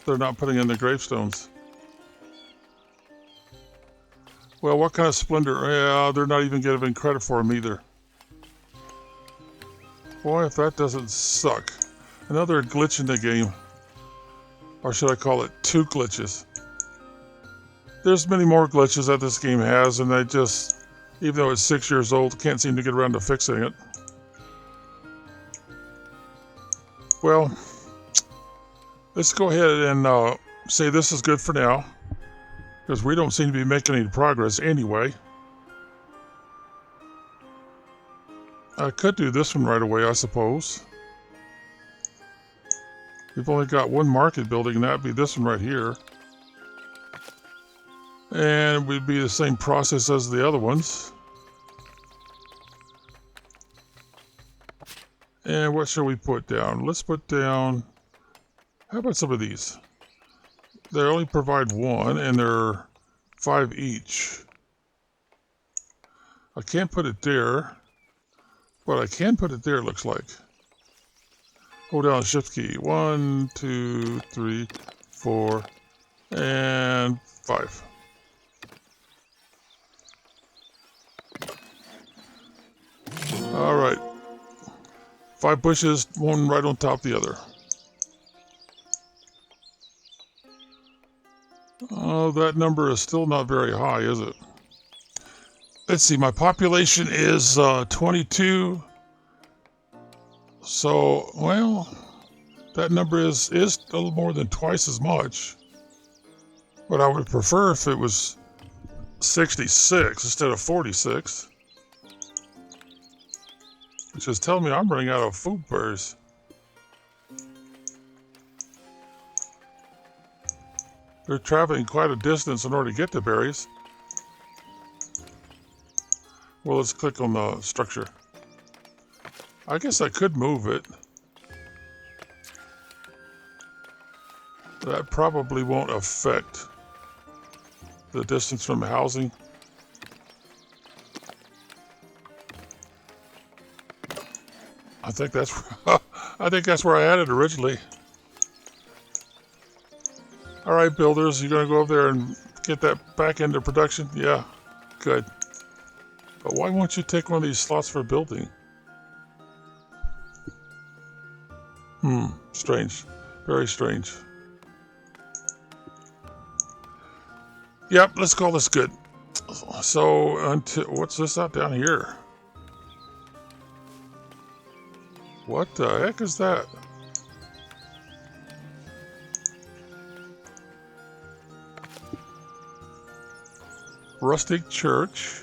They're not putting in the gravestones. Well, what kind of splendor? Yeah, they're not even giving credit for them either. Boy, if that doesn't suck. Another glitch in the game. Or should I call it 2 glitches? There's many more glitches that this game has, and they just, even though it's 6 years old, can't seem to get around to fixing it. Well, let's go ahead and say this is good for now, because we don't seem to be making any progress anyway. I could do this one right away, I suppose. We've only got one market building, and that'd be this one right here. And it would be the same process as the other ones. And what shall we put down? Let's put down... How about some of these? They only provide 1, and they're 5 each. I can't put it there, but I can put it there, it looks like. Hold down the shift key. 1, 2, 3, 4, and 5. All right. 5 bushes, one right on top of the other. Oh, that number is still not very high, is it? Let's see, my population is 22. So, well, that number is a little more than twice as much. But I would prefer if it was 66 instead of 46. Which is telling me I'm running out of food berries. They're traveling quite a distance in order to get the berries. Well, let's click on the structure. I guess I could move it. That probably won't affect the distance from the housing. I think that's where I had it originally. All right, builders, you gonna go over there and get that back into production? Yeah, good. But why won't you take one of these slots for building? Strange. Very strange. Yep, let's call this good. So, what's this out down here? What the heck is that? Rustic church.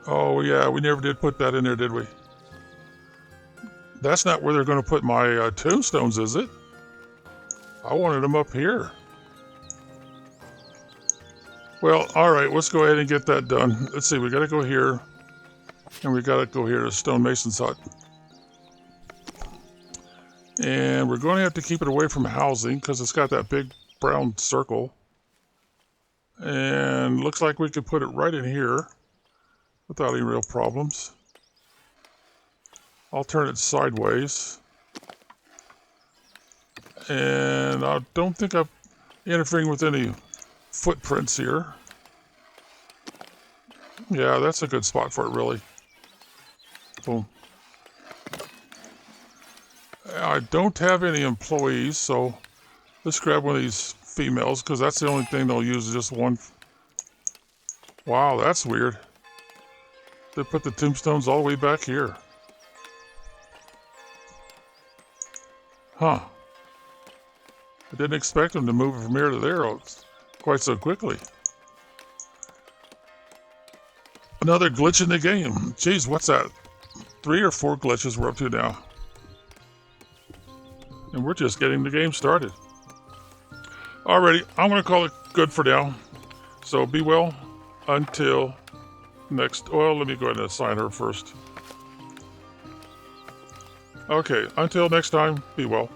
Oh yeah, we never did put that in there, did we? That's not where they're going to put my tombstones, is it? I wanted them up here. Well, all right, let's go ahead and get that done. Let's see, we got to go here, and we got to go here to Stonemason's hut. And we're going to have to keep it away from housing because it's got that big brown circle. And looks like we could put it right in here without any real problems. I'll turn it sideways. And I don't think I'm interfering with any footprints here. Yeah, that's a good spot for it, really. Boom. I don't have any employees, so let's grab one of these females, because that's the only thing they'll use, just one. Wow, that's weird. They put the tombstones all the way back here. Huh. I didn't expect them to move it from here to there quite so quickly. Another glitch in the game. Jeez, what's that? 3 or 4 glitches we're up to now. And we're just getting the game started. Alrighty, I'm going to call it good for now. So be well until next. Well, let me go ahead and assign her first. Okay, until next time, be well.